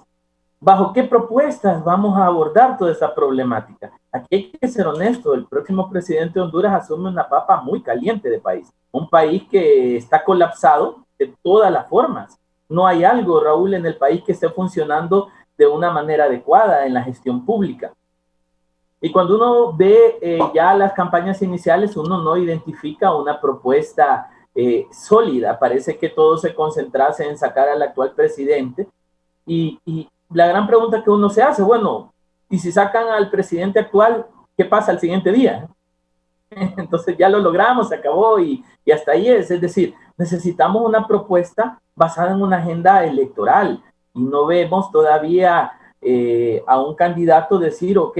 ¿bajo qué propuestas vamos a abordar toda esa problemática? Aquí hay que ser honesto, el próximo presidente de Honduras asume una papa muy caliente de país, un país que está colapsado de todas las formas. No hay algo, Raúl, en el país que esté funcionando de una manera adecuada en la gestión pública. Y cuando uno ve ya las campañas iniciales, uno no identifica una propuesta sólida. Parece que todo se concentrase en sacar al actual presidente. Y la gran pregunta que uno se hace, bueno, ¿y si sacan al presidente actual, qué pasa al siguiente día? Entonces ya lo logramos, se acabó y hasta ahí es. Es decir, necesitamos una propuesta basada en una agenda electoral. Y no vemos todavía a un candidato decir, ok,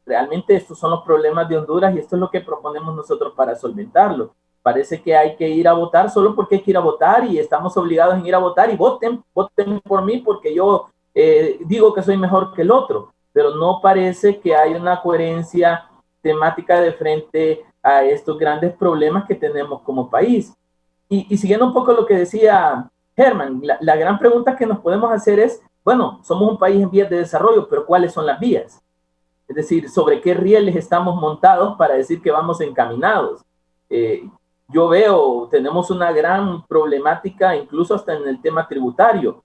realmente estos son los problemas de Honduras y esto es lo que proponemos nosotros para solventarlo. Parece que hay que ir a votar solo porque hay que ir a votar y estamos obligados a ir a votar y voten por mí porque yo digo que soy mejor que el otro, pero no parece que hay una coherencia temática de frente a estos grandes problemas que tenemos como país. Y siguiendo un poco lo que decía Germán, la gran pregunta que nos podemos hacer es, bueno, somos un país en vías de desarrollo, pero ¿cuáles son las vías? Es decir, ¿sobre qué rieles estamos montados para decir que vamos encaminados? Yo veo, tenemos una gran problemática, incluso hasta en el tema tributario,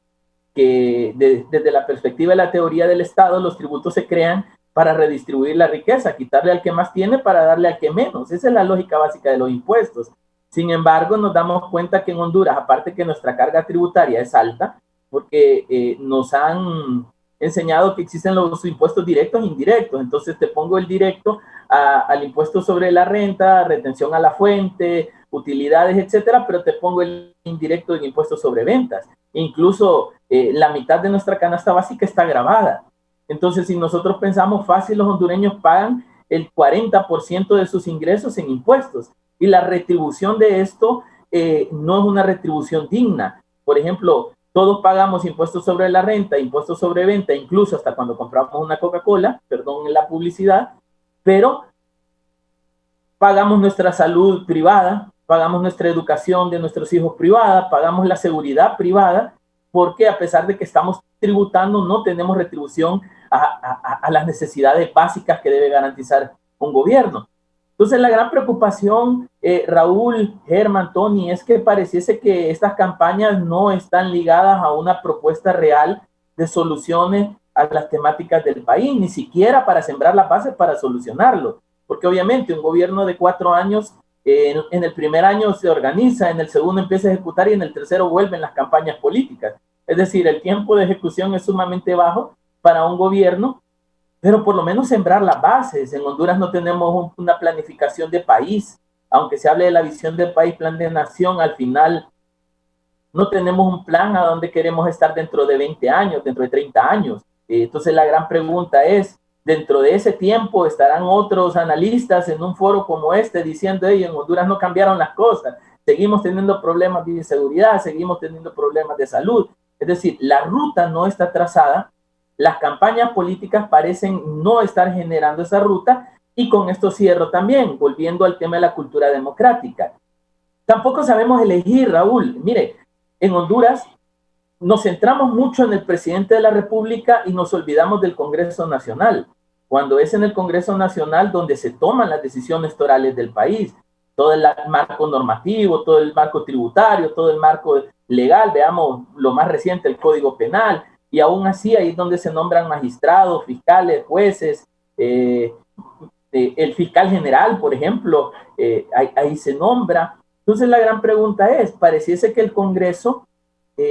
que desde la perspectiva de la teoría del Estado, los tributos se crean para redistribuir la riqueza, quitarle al que más tiene para darle al que menos. Esa es la lógica básica de los impuestos. Sin embargo, nos damos cuenta que en Honduras, aparte que nuestra carga tributaria es alta, porque nos han enseñado que existen los impuestos directos e indirectos. Entonces te pongo el directo al impuesto sobre la renta, retención a la fuente, utilidades, etcétera, pero te pongo el indirecto en impuestos sobre ventas. Incluso la mitad de nuestra canasta básica está gravada. Entonces, si nosotros pensamos fácil, los hondureños pagan el 40% de sus ingresos en impuestos. Y la retribución de esto no es una retribución digna. Por ejemplo, todos pagamos impuestos sobre la renta, impuestos sobre venta, incluso hasta cuando compramos una Coca-Cola, perdón la publicidad, pero pagamos nuestra salud privada, pagamos nuestra educación de nuestros hijos privada, pagamos la seguridad privada, porque a pesar de que estamos tributando, no tenemos retribución a las necesidades básicas que debe garantizar un gobierno. Entonces, la gran preocupación, Raúl, Germán, Tony, es que pareciese que estas campañas no están ligadas a una propuesta real de soluciones a las temáticas del país, ni siquiera para sembrar las bases para solucionarlo. Porque obviamente un gobierno de 4 años, en el primer año se organiza, en el segundo empieza a ejecutar y en el tercero vuelven las campañas políticas. Es decir, el tiempo de ejecución es sumamente bajo para un gobierno, pero por lo menos sembrar las bases. En Honduras no tenemos una planificación de país, aunque se hable de la visión del país, plan de nación, al final no tenemos un plan a dónde queremos estar dentro de 20 años, dentro de 30 años. Entonces la gran pregunta es, dentro de ese tiempo estarán otros analistas en un foro como este diciendo, hey, en Honduras no cambiaron las cosas, seguimos teniendo problemas de inseguridad, seguimos teniendo problemas de salud. Es decir, la ruta no está trazada. Las campañas políticas parecen no estar generando esa ruta y con esto cierro también, volviendo al tema de la cultura democrática. Tampoco sabemos elegir, Raúl. Mire, en Honduras nos centramos mucho en el presidente de la República y nos olvidamos del Congreso Nacional, cuando es en el Congreso Nacional donde se toman las decisiones torales del país, todo el marco normativo, todo el marco tributario, todo el marco legal, veamos lo más reciente, el Código Penal, y aún así ahí es donde se nombran magistrados, fiscales, jueces, el fiscal general, por ejemplo, ahí se nombra. Entonces la gran pregunta es, pareciese que el Congreso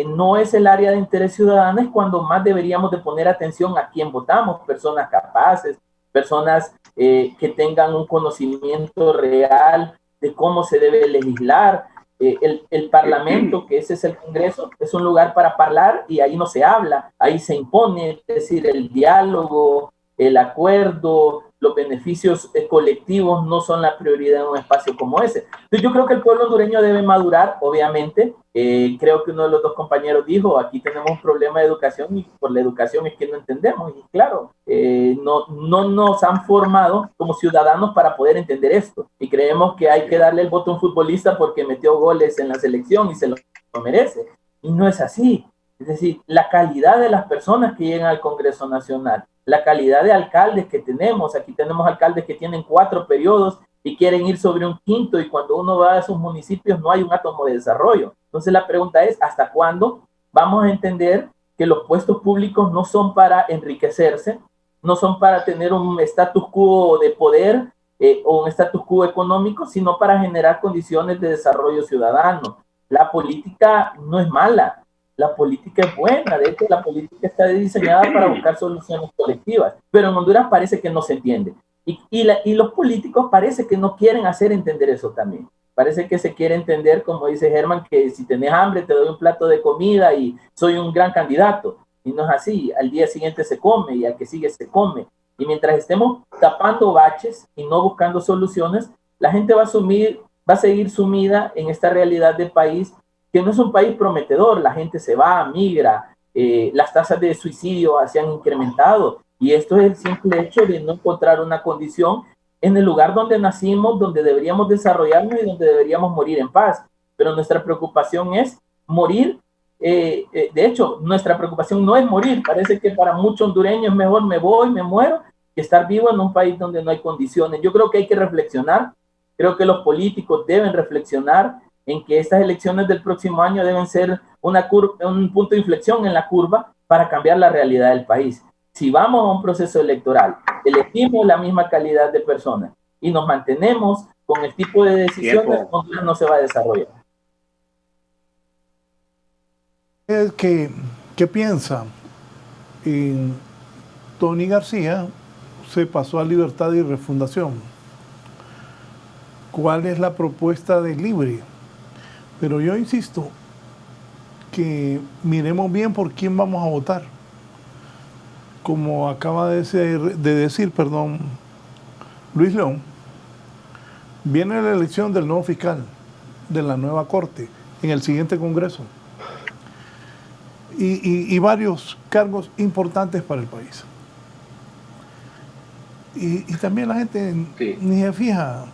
no es el área de interés ciudadano, es cuando más deberíamos de poner atención a quién votamos, personas capaces, personas que tengan un conocimiento real de cómo se debe legislar. El Parlamento, que ese es el Congreso, es un lugar para hablar y ahí no se habla, ahí se impone, es decir, el diálogo, el acuerdo, los beneficios colectivos no son la prioridad en un espacio como ese. Entonces yo creo que el pueblo hondureño debe madurar, obviamente. Creo que uno de los dos compañeros dijo, aquí tenemos un problema de educación y por la educación es que no entendemos. Y claro, no nos han formado como ciudadanos para poder entender esto. Y creemos que hay que darle el voto a un futbolista porque metió goles en la selección y se lo merece. Y no es así. Es decir, la calidad de las personas que llegan al Congreso Nacional, la calidad de alcaldes que tenemos. Aquí tenemos alcaldes que tienen 4 periodos y quieren ir sobre un 5º, y cuando uno va a esos municipios no hay un átomo de desarrollo. Entonces la pregunta es, ¿hasta cuándo vamos a entender que los puestos públicos no son para enriquecerse, no son para tener un status quo de poder o un status quo económico, sino para generar condiciones de desarrollo ciudadano? La política no es mala. La política es buena, de hecho la política está diseñada para buscar soluciones colectivas, pero en Honduras parece que no se entiende. Y los políticos parece que no quieren hacer entender eso también. Parece que se quiere entender, como dice Germán, que si tenés hambre te doy un plato de comida y soy un gran candidato. y no es así. Al día siguiente se come y al que sigue se come. Y mientras estemos tapando baches y no buscando soluciones, la gente va a seguir sumida en esta realidad del país, que no es un país prometedor. La gente se va, migra, las tasas de suicidio se han incrementado, y esto es el simple hecho de no encontrar una condición en el lugar donde nacimos, donde deberíamos desarrollarnos y donde deberíamos morir en paz. Pero nuestra preocupación es morir. De hecho, nuestra preocupación no es morir. Parece que para muchos hondureños es mejor me voy, me muero, que estar vivo en un país donde no hay condiciones. Yo creo que hay que reflexionar. Creo que los políticos deben reflexionar en que estas elecciones del próximo año deben ser un punto de inflexión en la curva para cambiar la realidad del país. Si vamos a un proceso electoral, elegimos la misma calidad de personas y nos mantenemos con el tipo de decisiones, Honduras no se va a desarrollar. ¿Qué piensa? Tony García se pasó a Libertad y Refundación. ¿Cuál es la propuesta de Libre? Pero yo insisto que miremos bien por quién vamos a votar. Como acaba de decir, Luis León, viene la elección del nuevo fiscal de la nueva Corte en el siguiente Congreso. Y varios cargos importantes para el país. Y también la gente ni se fija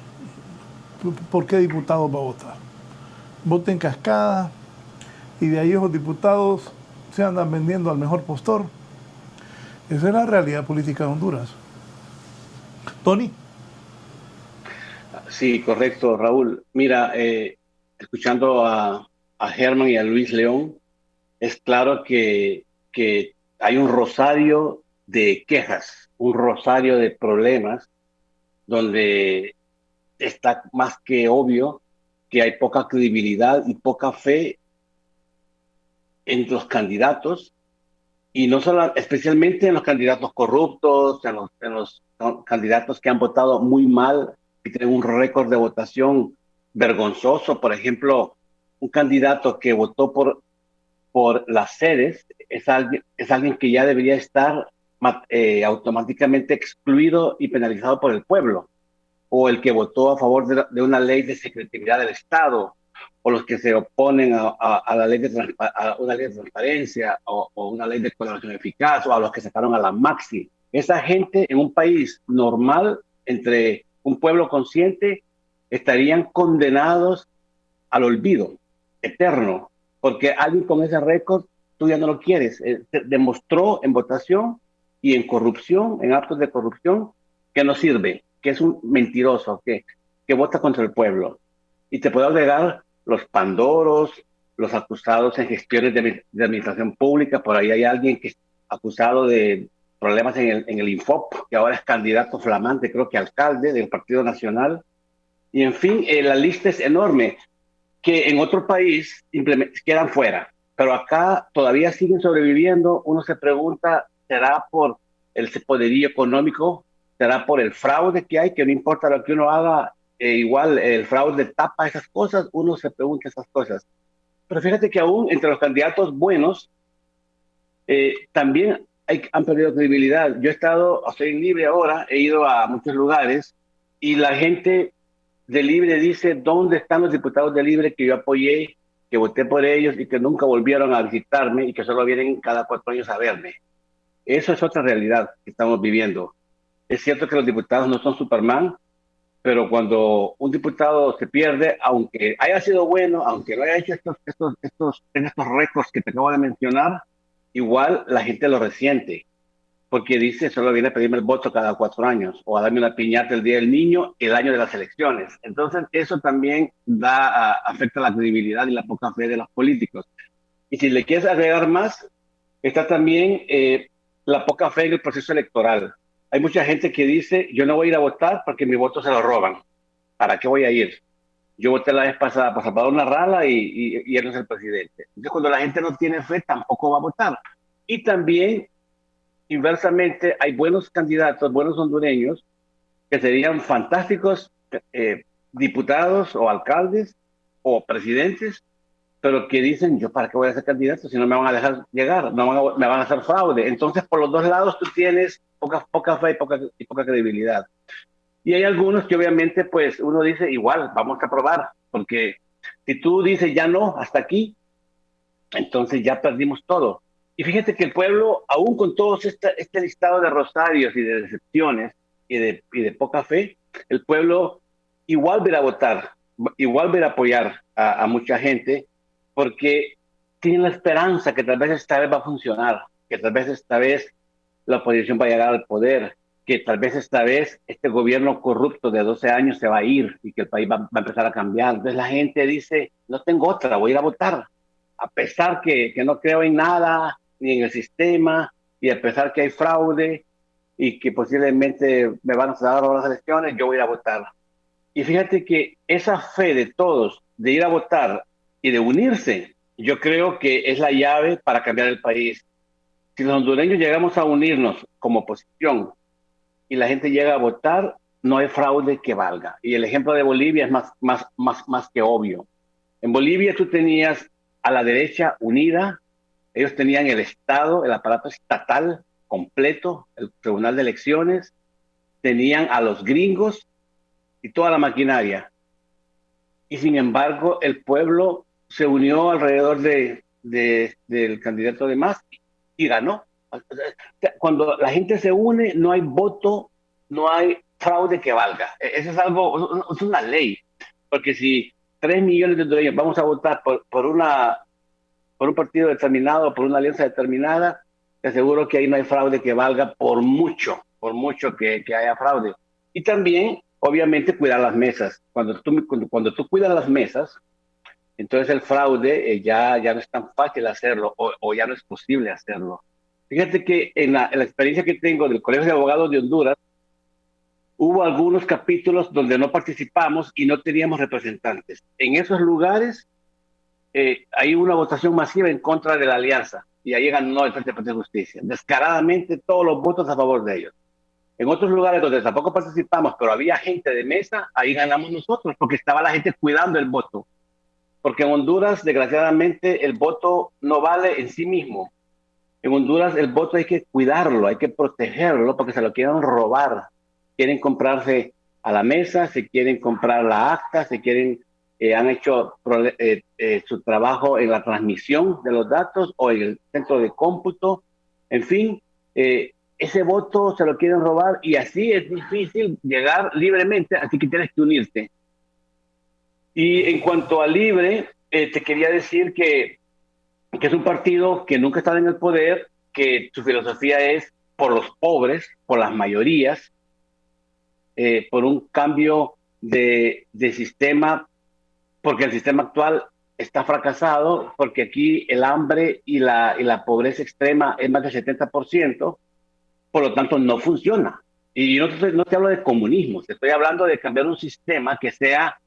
por qué diputado va a votar. Vota en cascada y de ahí esos diputados se andan vendiendo al mejor postor. Esa es la realidad política de Honduras. Tony. Sí, correcto, Raúl. Mira, escuchando a Germán y a Luis León, es claro que hay un rosario de quejas, un rosario de problemas, donde está más que obvio que hay poca credibilidad y poca fe en los candidatos, y no solo, especialmente en los candidatos corruptos, en los candidatos que han votado muy mal y tienen un récord de votación vergonzoso. Por ejemplo, un candidato que votó por las sedes es alguien que ya debería estar automáticamente excluido y penalizado por el pueblo, o el que votó a favor de una ley de secretividad del Estado, o los que se oponen a la ley a una ley de transparencia, o una ley de colaboración eficaz, o a los que sacaron a la Maxi. Esa gente en un país normal, entre un pueblo consciente, estarían condenados al olvido eterno, porque alguien con ese récord tú ya no lo quieres. Demostró en votación y en corrupción, en actos de corrupción, que no sirve, que es un mentiroso, que vota contra el pueblo. Y te puedo agregar los pandoros, los acusados en gestiones de administración pública. Por ahí hay alguien que es acusado de problemas en el Infop, que ahora es candidato flamante, creo que alcalde del Partido Nacional. Y en fin, la lista es enorme, que en otro país quedan fuera, pero acá todavía siguen sobreviviendo. Uno se pregunta, ¿será por el poderío económico? ¿Será por el fraude que hay? Que no importa lo que uno haga, igual el fraude tapa esas cosas. Uno se pregunta esas cosas. Pero fíjate que aún entre los candidatos buenos, también han perdido credibilidad. Yo estoy en Libre ahora, he ido a muchos lugares, y la gente de Libre dice, ¿dónde están los diputados de Libre que yo apoyé, que voté por ellos y que nunca volvieron a visitarme y que solo vienen cada 4 años a verme? Eso es otra realidad que estamos viviendo. Es cierto que los diputados no son Superman, pero cuando un diputado se pierde, aunque haya sido bueno, aunque no haya hecho estos récords que te acabo de mencionar, igual la gente lo resiente, porque dice, solo viene a pedirme el voto cada 4 años, o a darme una piñata el Día del Niño, el año de las elecciones. Entonces, eso también afecta la credibilidad y la poca fe de los políticos. Y si le quieres agregar más, está también la poca fe en el proceso electoral. Hay mucha gente que dice, yo no voy a ir a votar porque mi voto se lo roban. ¿Para qué voy a ir? Yo voté la vez pasada por Salvador Narrala y él no es el presidente. Entonces, cuando la gente no tiene fe, tampoco va a votar. Y también, inversamente, hay buenos candidatos, buenos hondureños, que serían fantásticos diputados o alcaldes o presidentes, pero que dicen, yo para qué voy a ser candidato si no me van a dejar llegar, me van a hacer fraude. Entonces, por los dos lados tú tienes poca fe y poca credibilidad. Y hay algunos que obviamente, pues, uno dice, igual, vamos a probar, porque si tú dices, ya no, hasta aquí, entonces ya perdimos todo. Y fíjate que el pueblo, aún con todo este listado de rosarios y de decepciones y de poca fe, el pueblo igual va a votar, igual va a apoyar a mucha gente, porque tienen la esperanza que tal vez esta vez va a funcionar, que tal vez esta vez la oposición va a llegar al poder, que tal vez esta vez este gobierno corrupto de 12 años se va a ir y que el país va a empezar a cambiar. Entonces la gente dice, no tengo otra, voy a ir a votar, a pesar que no creo en nada, ni en el sistema, y a pesar que hay fraude y que posiblemente me van a dar las elecciones, yo voy a ir a votar. Y fíjate que esa fe de todos de ir a votar y de unirse, yo creo que es la llave para cambiar el país. Si los hondureños llegamos a unirnos como oposición y la gente llega a votar, no hay fraude que valga. Y el ejemplo de Bolivia es más que obvio. En Bolivia tú tenías a la derecha unida, ellos tenían el Estado, el aparato estatal completo, el Tribunal de Elecciones, tenían a los gringos y toda la maquinaria. Y sin embargo, el pueblo se unió alrededor del candidato de Mas y ganó. Cuando la gente se une, no hay voto, no hay fraude que valga. Eso es algo, es una ley. Porque si 3 millones de hondureños vamos a votar por un partido determinado, por una alianza determinada, te aseguro que ahí no hay fraude que valga por mucho que haya fraude. Y también, obviamente, cuidar las mesas. Cuando tú cuidas las mesas, entonces el fraude ya no es tan fácil hacerlo o ya no es posible hacerlo. Fíjate que en la experiencia que tengo del Colegio de Abogados de Honduras, hubo algunos capítulos donde no participamos y no teníamos representantes. En esos lugares hay una votación masiva en contra de la alianza y ahí ganó el Frente de Justicia. Descaradamente todos los votos a favor de ellos. En otros lugares donde tampoco participamos, pero había gente de mesa, ahí ganamos nosotros porque estaba la gente cuidando el voto. Porque en Honduras, desgraciadamente, el voto no vale en sí mismo. En Honduras el voto hay que cuidarlo, hay que protegerlo porque se lo quieren robar. Quieren comprarse a la mesa, se quieren comprar la acta, han hecho su trabajo en la transmisión de los datos o en el centro de cómputo. En fin, ese voto se lo quieren robar y así es difícil llegar libremente, así que tienes que unirte. Y en cuanto a Libre, te quería decir que es un partido que nunca ha estado en el poder, que su filosofía es por los pobres, por las mayorías, por un cambio de sistema, porque el sistema actual está fracasado, porque aquí el hambre y la pobreza extrema es más del 70%, por lo tanto no funciona. Y no te hablo de comunismo, te estoy hablando de cambiar un sistema que sea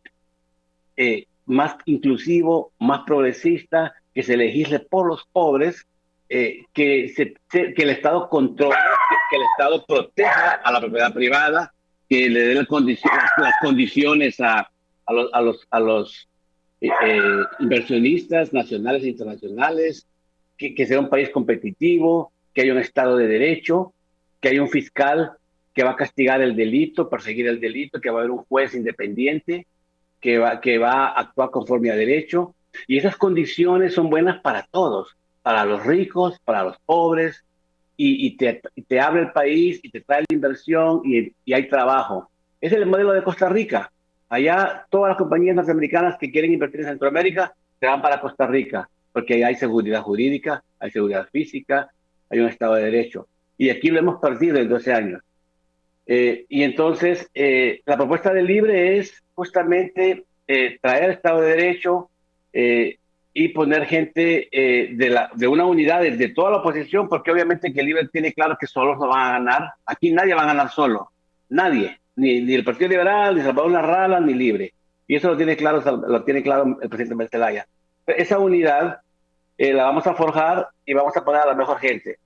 más inclusivo, más progresista, que se legisle por los pobres, que el Estado controle, que el Estado proteja a la propiedad privada, que le dé las condiciones a los inversionistas nacionales e internacionales, que sea un país competitivo, que haya un Estado de Derecho, que haya un fiscal que va a castigar el delito, perseguir el delito, que va a haber un juez independiente, que va a actuar conforme a derecho. Y esas condiciones son buenas para todos, para los ricos, para los pobres, y te abre el país y te trae la inversión y hay trabajo. Es el modelo de Costa Rica. Allá todas las compañías norteamericanas que quieren invertir en Centroamérica se van para Costa Rica, porque hay seguridad jurídica, hay seguridad física, hay un Estado de Derecho. Y aquí lo hemos perdido en 12 años. Y entonces la propuesta de Libre es justamente traer Estado de Derecho y poner gente de una unidad de toda la oposición, porque obviamente que Libre tiene claro que solos no van a ganar. Aquí nadie va a ganar solo, nadie, ni el Partido Liberal, ni Salvador Narrala, ni Libre. Y eso lo tiene claro el presidente Bertelaya. Esa unidad la vamos a forjar y vamos a poner a la mejor gente.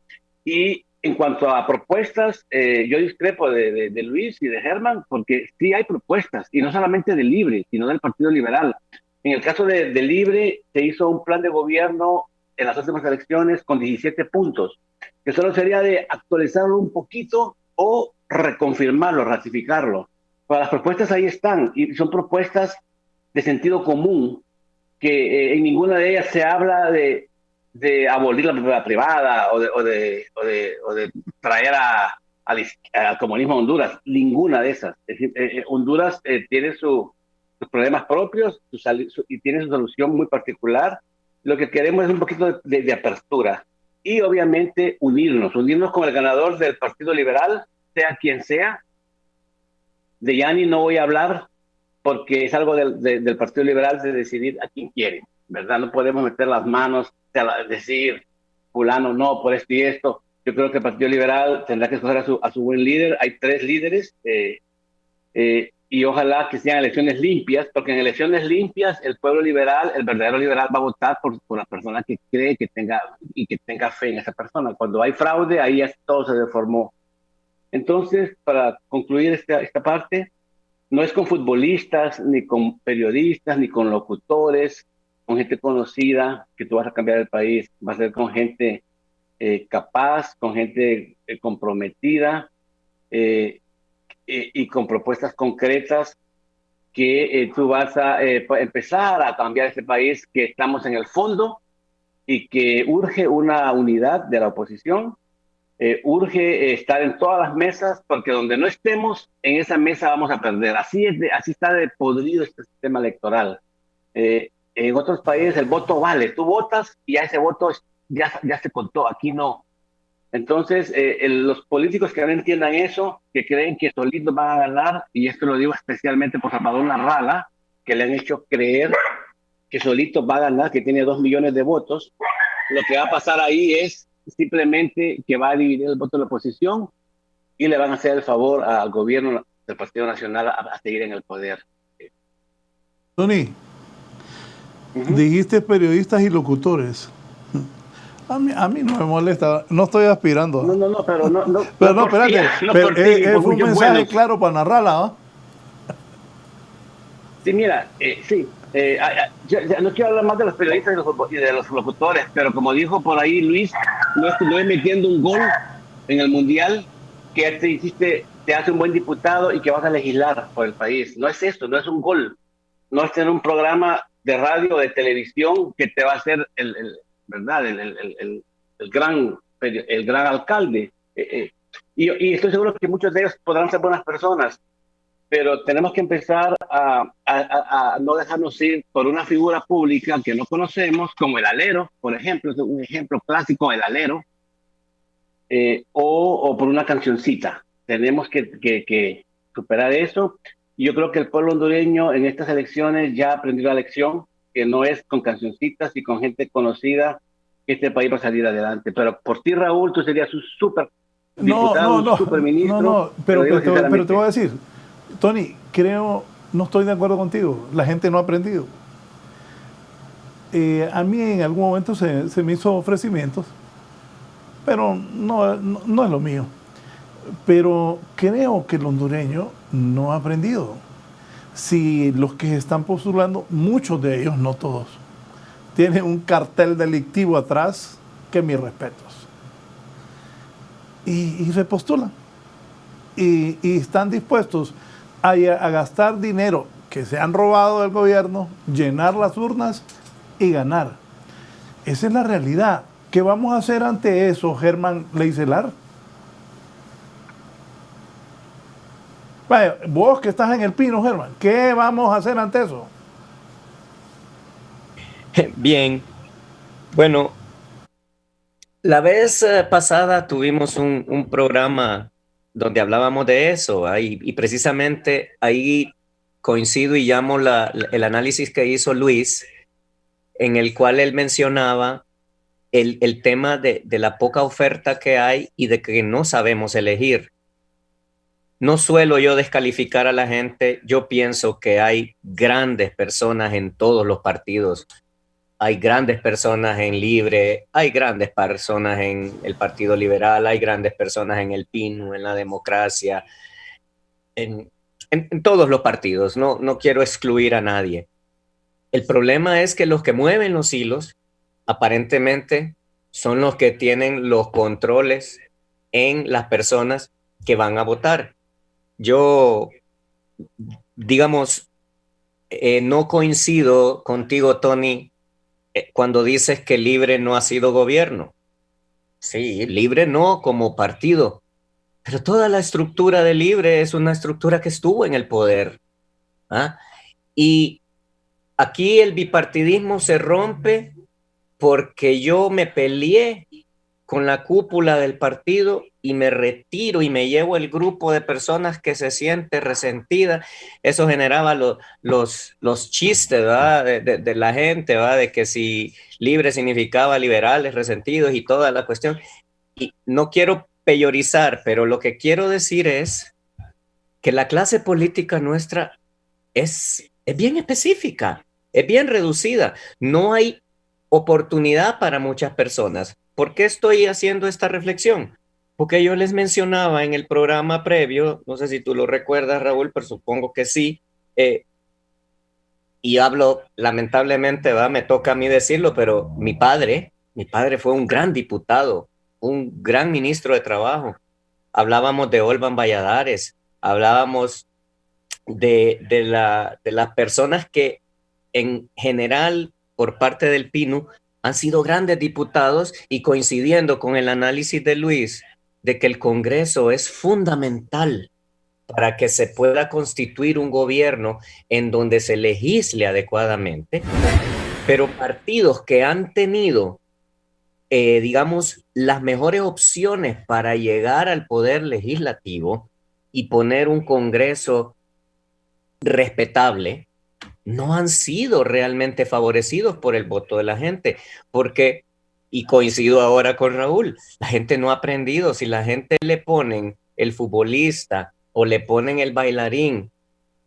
Y en cuanto a propuestas, yo discrepo de Luis y de Germán, porque sí hay propuestas, y no solamente de Libre, sino del Partido Liberal. En el caso de Libre, se hizo un plan de gobierno en las últimas elecciones con 17 puntos, que solo sería de actualizarlo un poquito o reconfirmarlo, ratificarlo. Pero las propuestas ahí están, y son propuestas de sentido común, que en ninguna de ellas se habla de abolir la propiedad privada o de traer al comunismo a Honduras. Ninguna de esas. Es decir, Honduras tiene sus problemas propios y tiene su solución muy particular. Lo que queremos es un poquito de apertura y obviamente unirnos con el ganador del Partido Liberal, sea quien sea. De Yanni no voy a hablar porque es algo del Partido Liberal de decidir a quién quiere, ¿verdad? No podemos meter las manos, decir fulano no, por esto y esto. Yo creo que el Partido Liberal tendrá que escoger a su buen líder. Hay 3 líderes y ojalá que sean elecciones limpias, porque en elecciones limpias el pueblo liberal, el verdadero liberal, va a votar por la persona que cree que tenga fe en esa persona. Cuando hay fraude, ahí ya todo se deformó. Entonces, para concluir esta parte, no es con futbolistas, ni con periodistas, ni con locutores, con gente conocida que tú vas a cambiar el país. Va a ser con gente capaz, con gente comprometida y con propuestas concretas que tú vas a empezar a cambiar este país, que estamos en el fondo y que urge una unidad de la oposición. Urge estar en todas las mesas, porque donde no estemos en esa mesa vamos a perder. Así está de podrido este sistema electoral. En otros países el voto vale, tú votas y a ese voto ya se contó, aquí no. Entonces, los políticos que no entiendan eso, que creen que solitos van a ganar, y esto lo digo especialmente por Salvador Narrala, que le han hecho creer que solito va a ganar, que tiene 2 millones de votos, lo que va a pasar ahí es simplemente que va a dividir el voto de la oposición y le van a hacer el favor al gobierno del Partido Nacional a seguir en el poder. Tony, dijiste periodistas y locutores. A mí no me molesta, no estoy aspirando. No, pero no. Pero no, espérate, es un mensaje claro para narrarla, ¿no? Sí, mira, sí. Ya no quiero hablar más de los periodistas y de los locutores, pero como dijo por ahí Luis, no estoy metiendo un gol en el Mundial, que te hace un buen diputado y que vas a legislar por el país. No es esto, no es un gol. No es tener un programa de radio o de televisión que te va a hacer ¿verdad? El gran alcalde. Y estoy seguro que muchos de ellos podrán ser buenas personas, pero tenemos que empezar a no dejarnos ir por una figura pública que no conocemos, como el alero, por ejemplo, es un ejemplo clásico, el alero, o por una cancioncita. Tenemos que superar eso. Y yo creo que el pueblo hondureño en estas elecciones ya aprendió la lección, que no es con cancioncitas y con gente conocida que este país va a salir adelante. Pero por ti, Raúl, tú serías un súper diputado, súper ministro. Pero te voy a decir, Tony, no estoy de acuerdo contigo. La gente no ha aprendido. A mí en algún momento se me hizo ofrecimientos, pero no es lo mío. Pero creo que el hondureño no ha aprendido. Si los que están postulando, muchos de ellos, no todos, tienen un cartel delictivo atrás, que mis respetos. Y se postulan. Y están dispuestos a gastar dinero que se han robado del gobierno, llenar las urnas y ganar. Esa es la realidad. ¿Qué vamos a hacer ante eso, Germán Leicelar? Vaya, vos que estás en el Pino, Germán, ¿qué vamos a hacer ante eso? Bien, bueno, la vez pasada tuvimos un programa donde hablábamos de eso, y precisamente ahí coincido y llamo el análisis que hizo Luis, en el cual él mencionaba el tema de la poca oferta que hay y de que no sabemos elegir. No suelo yo descalificar a la gente. Yo pienso que hay grandes personas en todos los partidos. Hay grandes personas en Libre, hay grandes personas en el Partido Liberal, hay grandes personas en el PINU, en la Democracia, en todos los partidos. No quiero excluir a nadie. El problema es que los que mueven los hilos aparentemente son los que tienen los controles en las personas que van a votar. Yo, digamos, no coincido contigo, Tony, cuando dices que Libre no ha sido gobierno. Sí, Libre no como partido, pero toda la estructura de Libre es una estructura que estuvo en el poder. ¿Ah? Y aquí el bipartidismo se rompe porque yo me peleé con la cúpula del partido y me retiro y me llevo el grupo de personas que se siente resentida. Eso generaba los chistes, ¿verdad? De la gente, ¿verdad? De que si Libre significaba liberales, resentidos y toda la cuestión. Y no quiero peyorizar, pero lo que quiero decir es que la clase política nuestra es bien específica, es bien reducida. No hay oportunidad para muchas personas. ¿Por qué estoy haciendo esta reflexión? Porque yo les mencionaba en el programa previo, no sé si tú lo recuerdas, Raúl, pero supongo que sí, y hablo lamentablemente, ¿verdad? Me toca a mí decirlo, pero mi padre fue un gran diputado, un gran ministro de Trabajo. Hablábamos de Olvan Valladares, hablábamos de las personas que en general por parte del PINU han sido grandes diputados, y coincidiendo con el análisis de Luis de que el Congreso es fundamental para que se pueda constituir un gobierno en donde se legisle adecuadamente, pero partidos que han tenido, digamos, las mejores opciones para llegar al poder legislativo y poner un Congreso respetable, no han sido realmente favorecidos por el voto de la gente, porque, y coincido ahora con Raúl, la gente no ha aprendido. Si la gente le ponen el futbolista o le ponen el bailarín,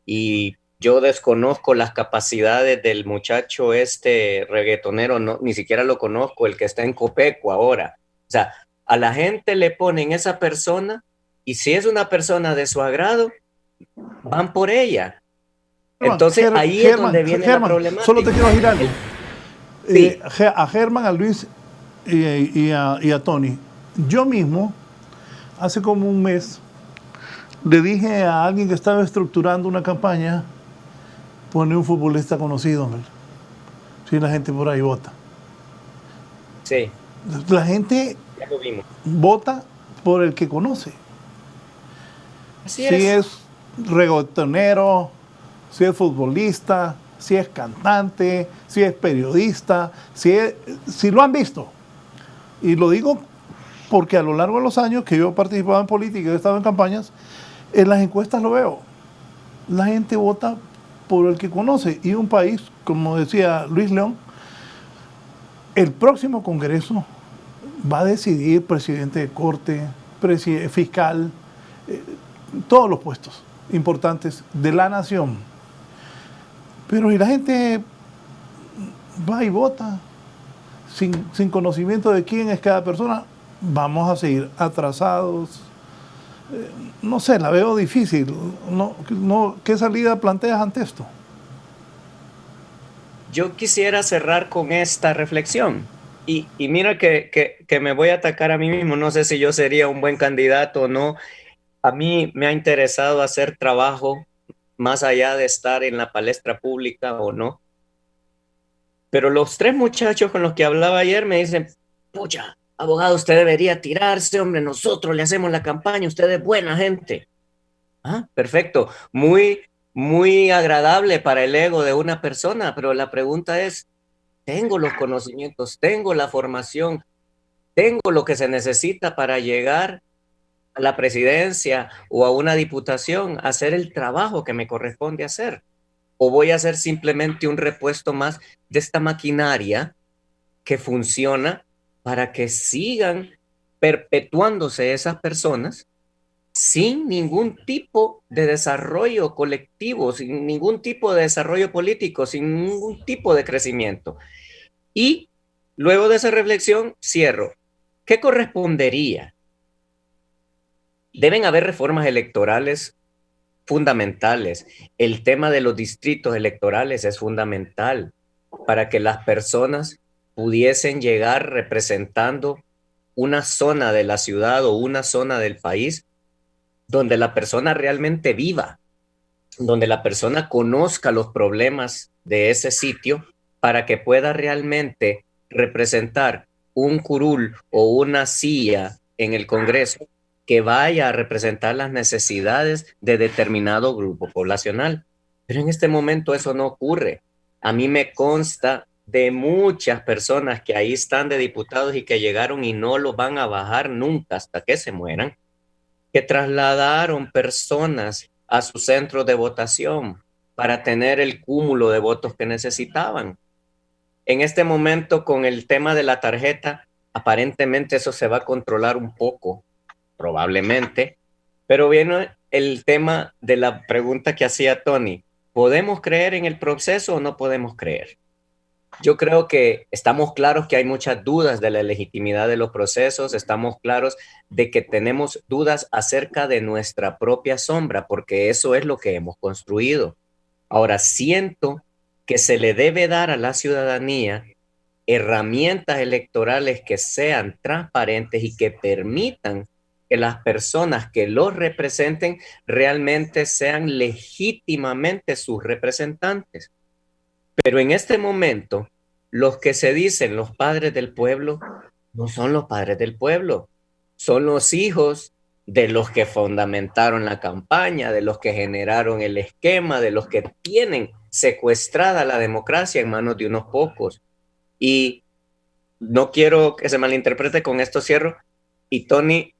y yo desconozco las capacidades del muchacho reggaetonero, no, ni siquiera lo conozco, el que está en Copeco ahora. O sea, a la gente le ponen esa persona, y si es una persona de su agrado, van por ella. Entonces ahí es donde viene la problemática. Solo te quiero decir algo. Sí. A Germán, a Luis y a Tony. Yo mismo, hace como un mes, le dije a alguien que estaba estructurando una campaña, pone un futbolista conocido, ¿verdad? Si la gente por ahí vota. Sí. La gente Ya lo vimos. vota por el que conoce. Así Si es reggaetonero, si es futbolista, si es cantante, si es periodista, si lo han visto. Y lo digo porque a lo largo de los años que yo he participado en política y he estado en campañas, en las encuestas lo veo. La gente vota por el que conoce. Y un país, como decía Luis León, el próximo Congreso va a decidir presidente de corte, fiscal, todos los puestos importantes de la nación. Pero si la gente va y vota sin conocimiento de quién es cada persona, vamos a seguir atrasados. No sé, la veo difícil. ¿Qué salida planteas ante esto? Yo quisiera cerrar con esta reflexión. Y mira que me voy a atacar a mí mismo. No sé si yo sería un buen candidato o no. A mí me ha interesado hacer trabajo más allá de estar en la palestra pública o no. Pero los tres muchachos con los que hablaba ayer me dicen: pucha, abogado, usted debería tirarse, hombre, nosotros le hacemos la campaña, usted es buena gente. Ah, perfecto, muy agradable para el ego de una persona, pero la pregunta es: tengo los conocimientos, tengo la formación, tengo lo que se necesita para llegar a la presidencia o a una diputación, a hacer el trabajo que me corresponde hacer? ¿O voy a ser simplemente un repuesto más de esta maquinaria que funciona para que sigan perpetuándose esas personas sin ningún tipo de desarrollo colectivo, sin ningún tipo de desarrollo político, sin ningún tipo de crecimiento? Y luego de esa reflexión cierro. ¿Qué correspondería? Deben haber reformas electorales fundamentales. El tema de los distritos electorales es fundamental. para que las personas pudiesen llegar representando una zona de la ciudad o una zona del país donde la persona realmente viva, donde la persona conozca los problemas de ese sitio para que pueda realmente representar un curul o una silla en el Congreso que vaya a representar las necesidades de determinado grupo poblacional. Pero en este momento eso no ocurre. A mí me consta de muchas personas que ahí están de diputados y que llegaron y no lo van a bajar nunca hasta que se mueran, que trasladaron personas a su centro de votación para tener el cúmulo de votos que necesitaban. En este momento, con el tema de la tarjeta, aparentemente eso se va a controlar un poco, probablemente, pero viene el tema de la pregunta que hacía Tony. ¿Podemos creer en el proceso o no podemos creer? Yo creo que estamos claros que hay muchas dudas de la legitimidad de los procesos, estamos claros de que tenemos dudas acerca de nuestra propia sombra, porque eso es lo que hemos construido. Ahora, siento que se le debe dar a la ciudadanía herramientas electorales que sean transparentes y que permitan que las personas que los representen realmente sean legítimamente sus representantes. Pero en este momento, los que se dicen los padres del pueblo no son los padres del pueblo, son los hijos de los que fundamentaron la campaña, de los que generaron el esquema, de los que tienen secuestrada la democracia en manos de unos pocos. Y no quiero que se malinterprete, con esto cierro. Y Tony,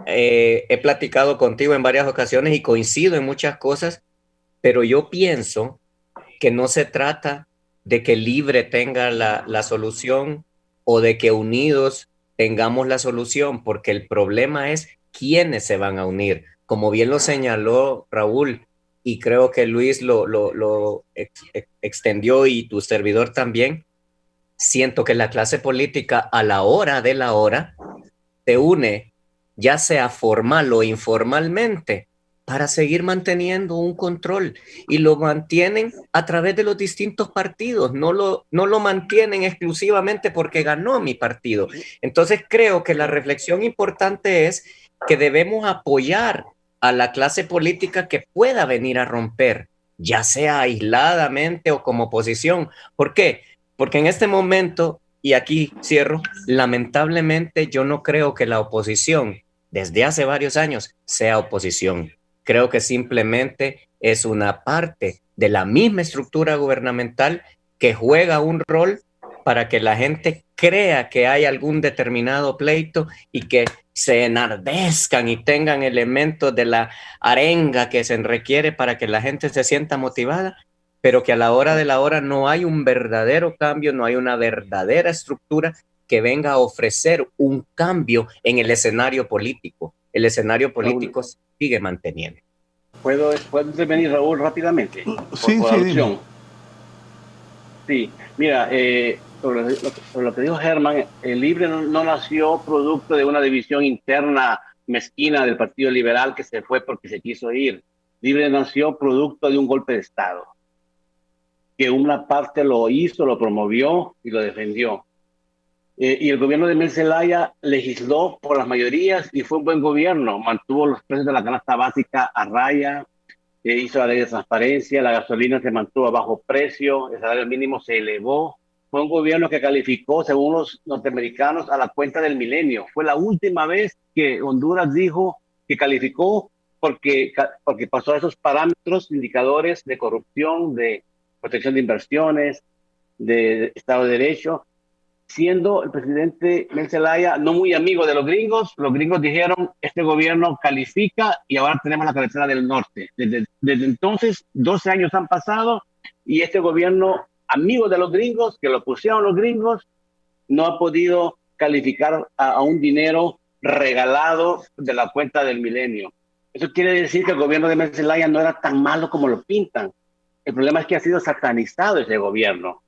he platicado contigo en varias ocasiones y coincido en muchas cosas, pero yo pienso que no se trata de que Libre tenga la solución o de que unidos tengamos la solución, porque el problema es quiénes se van a unir. Como bien lo señaló Raúl, y creo que Luis lo extendió y tu servidor también, siento que la clase política a la hora de la hora se une, ya sea formal o informalmente, para seguir manteniendo un control, y lo mantienen a través de los distintos partidos, no lo mantienen exclusivamente porque ganó mi partido. Entonces creo que la reflexión importante es que debemos apoyar a la clase política que pueda venir a romper, ya sea aisladamente o como oposición. ¿Por qué? Porque en este momento, y aquí cierro, lamentablemente yo no creo que la oposición desde hace varios años sea oposición. Creo que simplemente es una parte de la misma estructura gubernamental que juega un rol para que la gente crea que hay algún determinado pleito y que se enardezcan y tengan elementos de la arenga que se requiere para que la gente se sienta motivada, pero que a la hora de la hora no hay un verdadero cambio, no hay una verdadera estructura que venga a ofrecer un cambio en el escenario político. El escenario político se sigue manteniendo. ¿Puedo intervenir, Raúl, rápidamente? Sí. Sí, mira, sobre lo que dijo Germán, el Libre no nació producto de una división interna mezquina del Partido Liberal que se fue porque se quiso ir. Libre nació producto de un golpe de Estado, que una parte lo hizo, lo promovió y lo defendió. Y el gobierno de Mel Zelaya legisló por las mayorías y fue un buen gobierno. Mantuvo los precios de la canasta básica a raya, hizo la ley de transparencia, la gasolina se mantuvo a bajo precio, el salario mínimo se elevó. Fue un gobierno que calificó, según los norteamericanos, a la cuenta del milenio. Fue la última vez que Honduras dijo que calificó porque pasó a esos parámetros, indicadores de corrupción, de protección de inversiones, de Estado de Derecho. Siendo el presidente Mel Zelaya no muy amigo de los gringos dijeron, este gobierno califica y ahora tenemos la carretera del norte. Desde entonces, 12 años han pasado y este gobierno, amigo de los gringos, que lo pusieron los gringos, no ha podido calificar a un dinero regalado de la cuenta del milenio. Eso quiere decir que el gobierno de Mel Zelaya no era tan malo como lo pintan. El problema es que ha sido satanizado ese gobierno.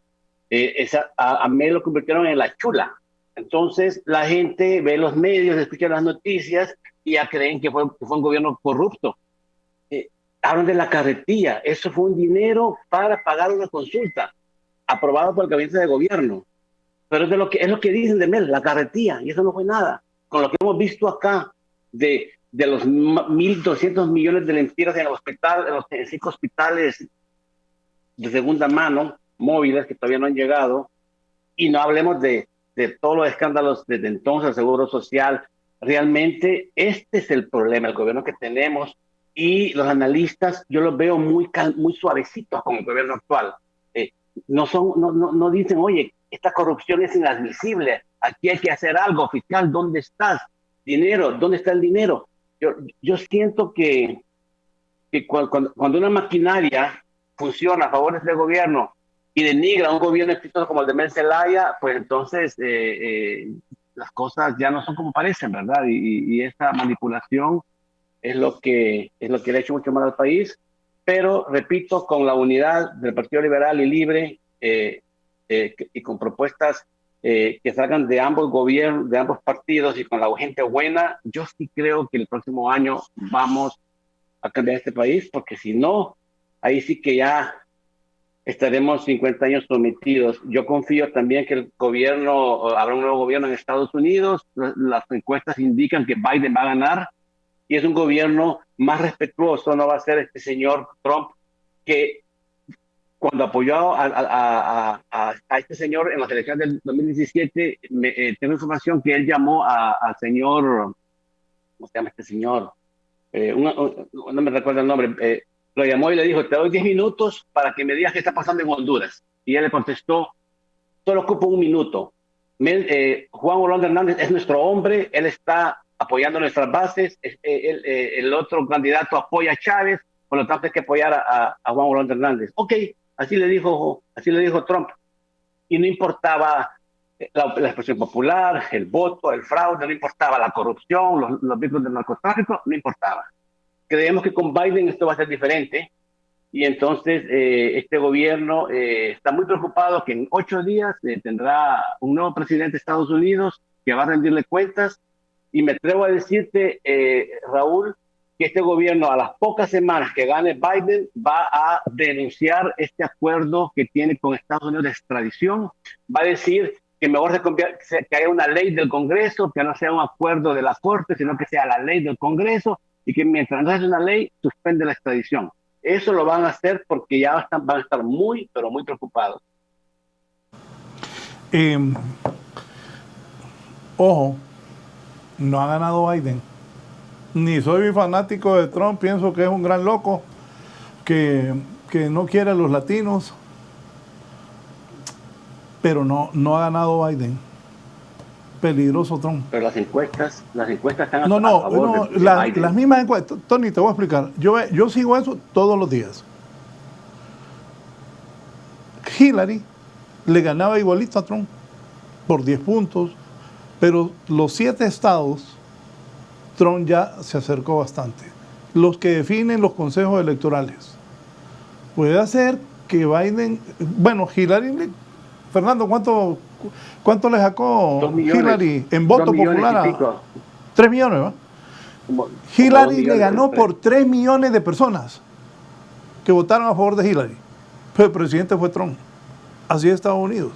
A Mel lo convirtieron en la chula. Entonces la gente ve los medios, escucha las noticias y ya creen que fue un gobierno corrupto. Hablan de la carretilla. Eso fue un dinero para pagar una consulta. aprobado por el gabinete de gobierno. Pero es lo que dicen de Mel, la carretilla, y eso no fue nada. Con lo que hemos visto acá de los 1.200 millones de lempiras en el hospital, en los 5 hospitales de segunda mano, móviles, que todavía no han llegado, y no hablemos de todos los escándalos desde entonces, el Seguro Social. Realmente este es el problema, el gobierno que tenemos, y los analistas yo los veo muy suavecitos con el gobierno actual. No dicen, oye, esta corrupción es inadmisible, aquí hay que hacer algo, fiscal, ¿dónde estás? Dinero, ¿dónde está el dinero? Yo siento que cuando una maquinaria funciona a favor de este gobierno y denigra a un gobierno exitoso como el de Mel Zelaya, pues entonces las cosas ya no son como parecen, ¿verdad? Y esta manipulación es lo que le ha hecho mucho mal al país. Pero, repito, con la unidad del Partido Liberal y Libre y con propuestas que salgan de ambos gobiernos, de ambos partidos, y con la gente buena, yo sí creo que el próximo año vamos a cambiar este país, porque si no, ahí sí que ya estaremos 50 años sometidos. Yo confío también que el gobierno, habrá un nuevo gobierno en Estados Unidos, las encuestas indican que Biden va a ganar, y es un gobierno más respetuoso, no va a ser este señor Trump que cuando apoyó a este señor en las elecciones del 2017, tengo información que él llamó al señor, ¿cómo se llama este señor? No me recuerdo el nombre, lo llamó y le dijo, te doy 10 minutos para que me digas qué está pasando en Honduras. Y él le contestó, solo ocupo 1 minuto. Juan Orlando Hernández es nuestro hombre, él está apoyando nuestras bases, el otro candidato apoya a Chávez, por lo tanto hay que apoyar a Juan Orlando Hernández. Ok, así le dijo Trump. Y no importaba la expresión popular, el voto, el fraude, no importaba la corrupción, los vínculos del narcotráfico, no importaba. Creemos que con Biden esto va a ser diferente, y entonces este gobierno está muy preocupado que en 8 días tendrá un nuevo presidente de Estados Unidos que va a rendirle cuentas. Y me atrevo a decirte, Raúl, que este gobierno, a las pocas semanas que gane Biden, va a denunciar este acuerdo que tiene con Estados Unidos de extradición. Va a decir que mejor que haya una ley del Congreso, que no sea un acuerdo de la Corte, sino que sea la ley del Congreso, y que mientras no haya una ley, suspende la extradición. Eso lo van a hacer porque ya van a estar muy, pero muy preocupados. Ojo. No ha ganado Biden. Ni soy fanático de Trump, pienso que es un gran loco, que no quiere a los latinos, pero no ha ganado Biden. Peligroso Trump. Pero las encuestas están a favor de Biden. Las mismas encuestas. Tony, te voy a explicar. Yo sigo eso todos los días. Hillary le ganaba igualito a Trump por 10 puntos. Pero los 7 estados, Trump ya se acercó bastante. Los que definen los consejos electorales. Puede ser que Biden... Bueno, Hillary... Fernando, ¿cuánto le sacó Hillary en voto popular? 3 millones, ¿va? Hillary le ganó por 3 millones de personas que votaron a favor de Hillary. Pero el presidente fue Trump. Así es Estados Unidos.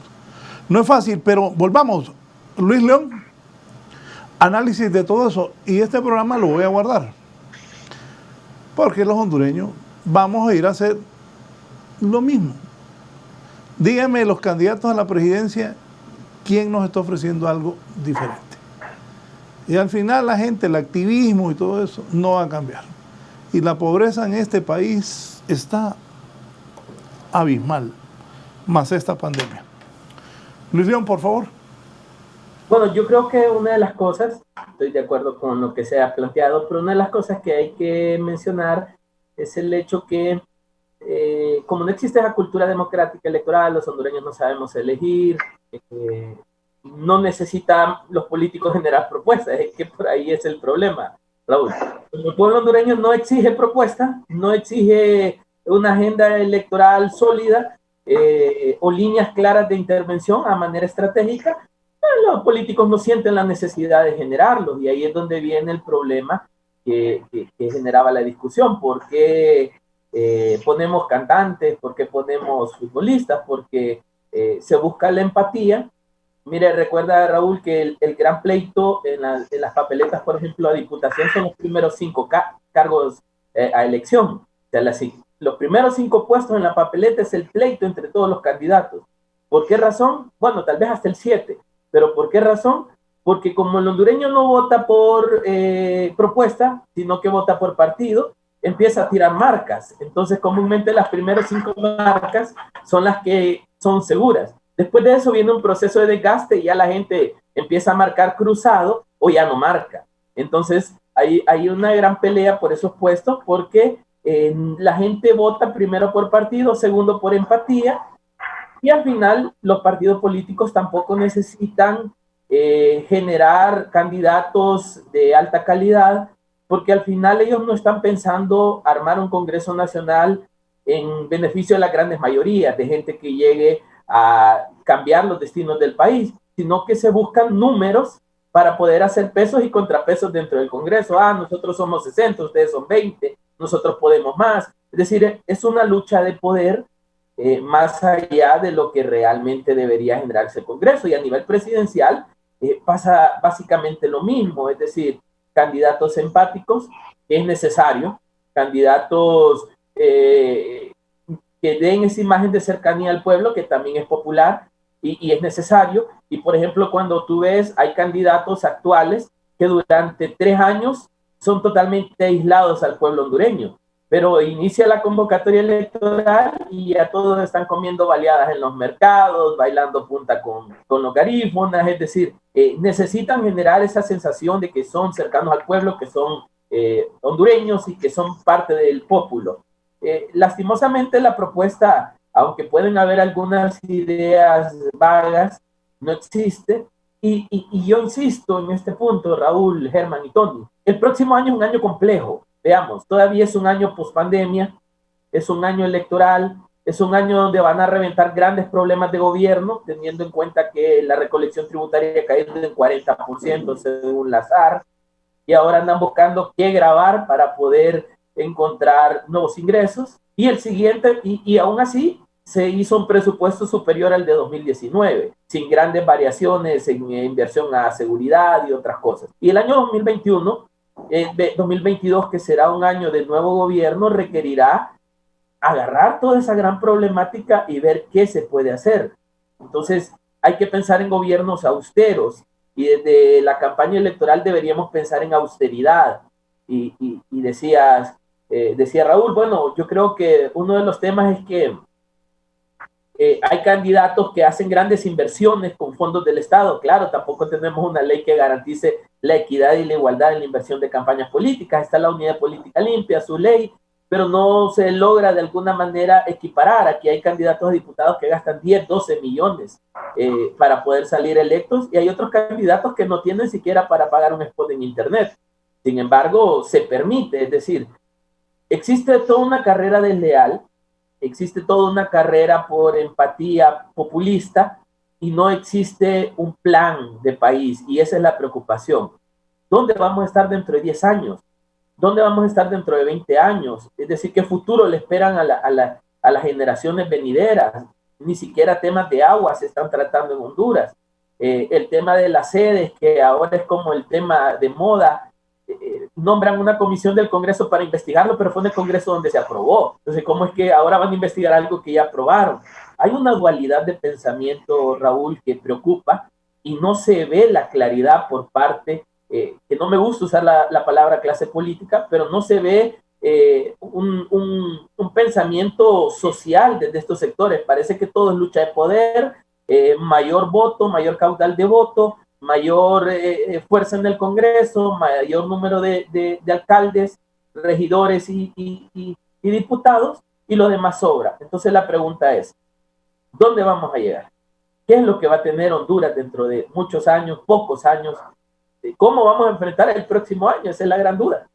No es fácil, pero volvamos... Luis León, análisis de todo eso, y este programa lo voy a guardar, porque los hondureños vamos a ir a hacer lo mismo. Díganme los candidatos a la presidencia, ¿quién nos está ofreciendo algo diferente? Y al final la gente, el activismo y todo eso, no va a cambiar. Y la pobreza en este país está abismal, más esta pandemia. Luis León, por favor. Bueno, yo creo que una de las cosas, estoy de acuerdo con lo que se ha planteado, pero una de las cosas que hay que mencionar es el hecho que, como no existe la cultura democrática electoral, los hondureños no sabemos elegir, no necesitan los políticos generar propuestas, es que por ahí es el problema, Raúl. El pueblo hondureño no exige propuestas, no exige una agenda electoral sólida o líneas claras de intervención a manera estratégica. Los políticos no sienten la necesidad de generarlos, y ahí es donde viene el problema que generaba la discusión. ¿Por qué ponemos cantantes? ¿Por qué ponemos futbolistas? Porque se busca la empatía. Mire, recuerda, Raúl, que el gran pleito en las papeletas, por ejemplo, a diputación son los primeros 5 cargos a elección. O sea, los primeros 5 puestos en la papeleta es el pleito entre todos los candidatos. ¿Por qué razón? Bueno, tal vez hasta el 7. ¿Pero por qué razón? Porque como el hondureño no vota por propuesta, sino que vota por partido, empieza a tirar marcas. Entonces, comúnmente las primeras 5 marcas son las que son seguras. Después de eso viene un proceso de desgaste y ya la gente empieza a marcar cruzado o ya no marca. Entonces, hay una gran pelea por esos puestos porque la gente vota primero por partido, segundo por empatía, y al final los partidos políticos tampoco necesitan generar candidatos de alta calidad, porque al final ellos no están pensando armar un Congreso Nacional en beneficio de las grandes mayorías, de gente que llegue a cambiar los destinos del país, sino que se buscan números para poder hacer pesos y contrapesos dentro del Congreso. Nosotros somos 60, ustedes son 20, nosotros podemos más. Es decir, es una lucha de poder más allá de lo que realmente debería generarse el Congreso. Y a nivel presidencial pasa básicamente lo mismo, es decir, candidatos empáticos, que es necesario, candidatos que den esa imagen de cercanía al pueblo, que también es popular y es necesario. Y por ejemplo, cuando tú ves, hay candidatos actuales que durante 3 años son totalmente aislados al pueblo hondureño, pero inicia la convocatoria electoral y ya todos están comiendo baleadas en los mercados, bailando punta con los garífonas. Es decir, necesitan generar esa sensación de que son cercanos al pueblo, que son hondureños y que son parte del pueblo. Lastimosamente la propuesta, aunque pueden haber algunas ideas vagas, no existe. Y yo insisto en este punto, Raúl, Germán y Tony. El próximo año es un año complejo. Veamos, todavía es un año post-pandemia, es un año electoral, es un año donde van a reventar grandes problemas de gobierno, teniendo en cuenta que la recolección tributaria ha caído en 40% según la SAR, y ahora andan buscando qué grabar para poder encontrar nuevos ingresos. Y el siguiente, y aún así, se hizo un presupuesto superior al de 2019, sin grandes variaciones en inversión a seguridad y otras cosas. Y el año 2022, que será un año de nuevo gobierno, requerirá agarrar toda esa gran problemática y ver qué se puede hacer. Entonces, hay que pensar en gobiernos austeros, y desde la campaña electoral deberíamos pensar en austeridad. Y decía Raúl, bueno, yo creo que uno de los temas es que hay candidatos que hacen grandes inversiones con fondos del Estado. Claro, tampoco tenemos una ley que garantice la equidad y la igualdad en la inversión de campañas políticas. Está la Unidad de Política Limpia, su ley, pero no se logra de alguna manera equiparar. Aquí hay candidatos a diputados que gastan 10, 12 millones para poder salir electos, y hay otros candidatos que no tienen siquiera para pagar un spot en internet. Sin embargo, se permite. Es decir, existe toda una carrera desleal, existe toda una carrera por empatía populista, y no existe un plan de país, y esa es la preocupación. ¿Dónde vamos a estar dentro de 10 años? ¿Dónde vamos a estar dentro de 20 años? Es decir, ¿qué futuro le esperan a las generaciones venideras? Ni siquiera temas de agua se están tratando en Honduras. El tema de las sedes, que ahora es como el tema de moda, nombran una comisión del Congreso para investigarlo, pero fue en el Congreso donde se aprobó. Entonces, ¿cómo es que ahora van a investigar algo que ya aprobaron? Hay una dualidad de pensamiento, Raúl, que preocupa, y no se ve la claridad por parte, que no me gusta usar la palabra clase política, pero no se ve un pensamiento social desde estos sectores. Parece que todo es lucha de poder, mayor voto, mayor caudal de voto, mayor fuerza en el Congreso, mayor número de alcaldes, regidores y diputados, y lo demás sobra. Entonces la pregunta es, ¿dónde vamos a llegar? ¿Qué es lo que va a tener Honduras dentro de muchos años, pocos años? ¿Cómo vamos a enfrentar el próximo año? Esa es la gran duda.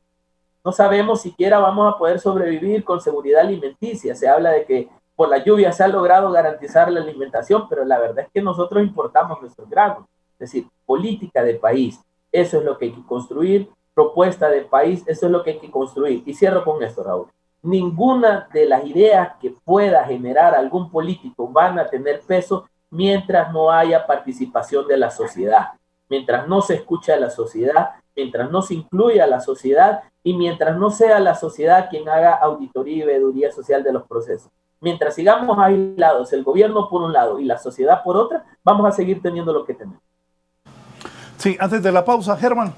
No sabemos siquiera vamos a poder sobrevivir con seguridad alimenticia. Se habla de que por la lluvia se ha logrado garantizar la alimentación, pero la verdad es que nosotros importamos nuestros granos. Es decir, política de país, eso es lo que hay que construir. Propuesta de país, eso es lo que hay que construir. Y cierro con esto, Raúl. ninguna de las ideas que pueda generar algún político van a tener peso mientras no haya participación de la sociedad, mientras no se escuche a la sociedad, mientras no se incluya a la sociedad y mientras no sea la sociedad quien haga auditoría y veeduría social de los procesos. Mientras sigamos aislados, el gobierno por un lado y la sociedad por otra, vamos a seguir teniendo lo que tenemos. Sí, antes de la pausa, Germán.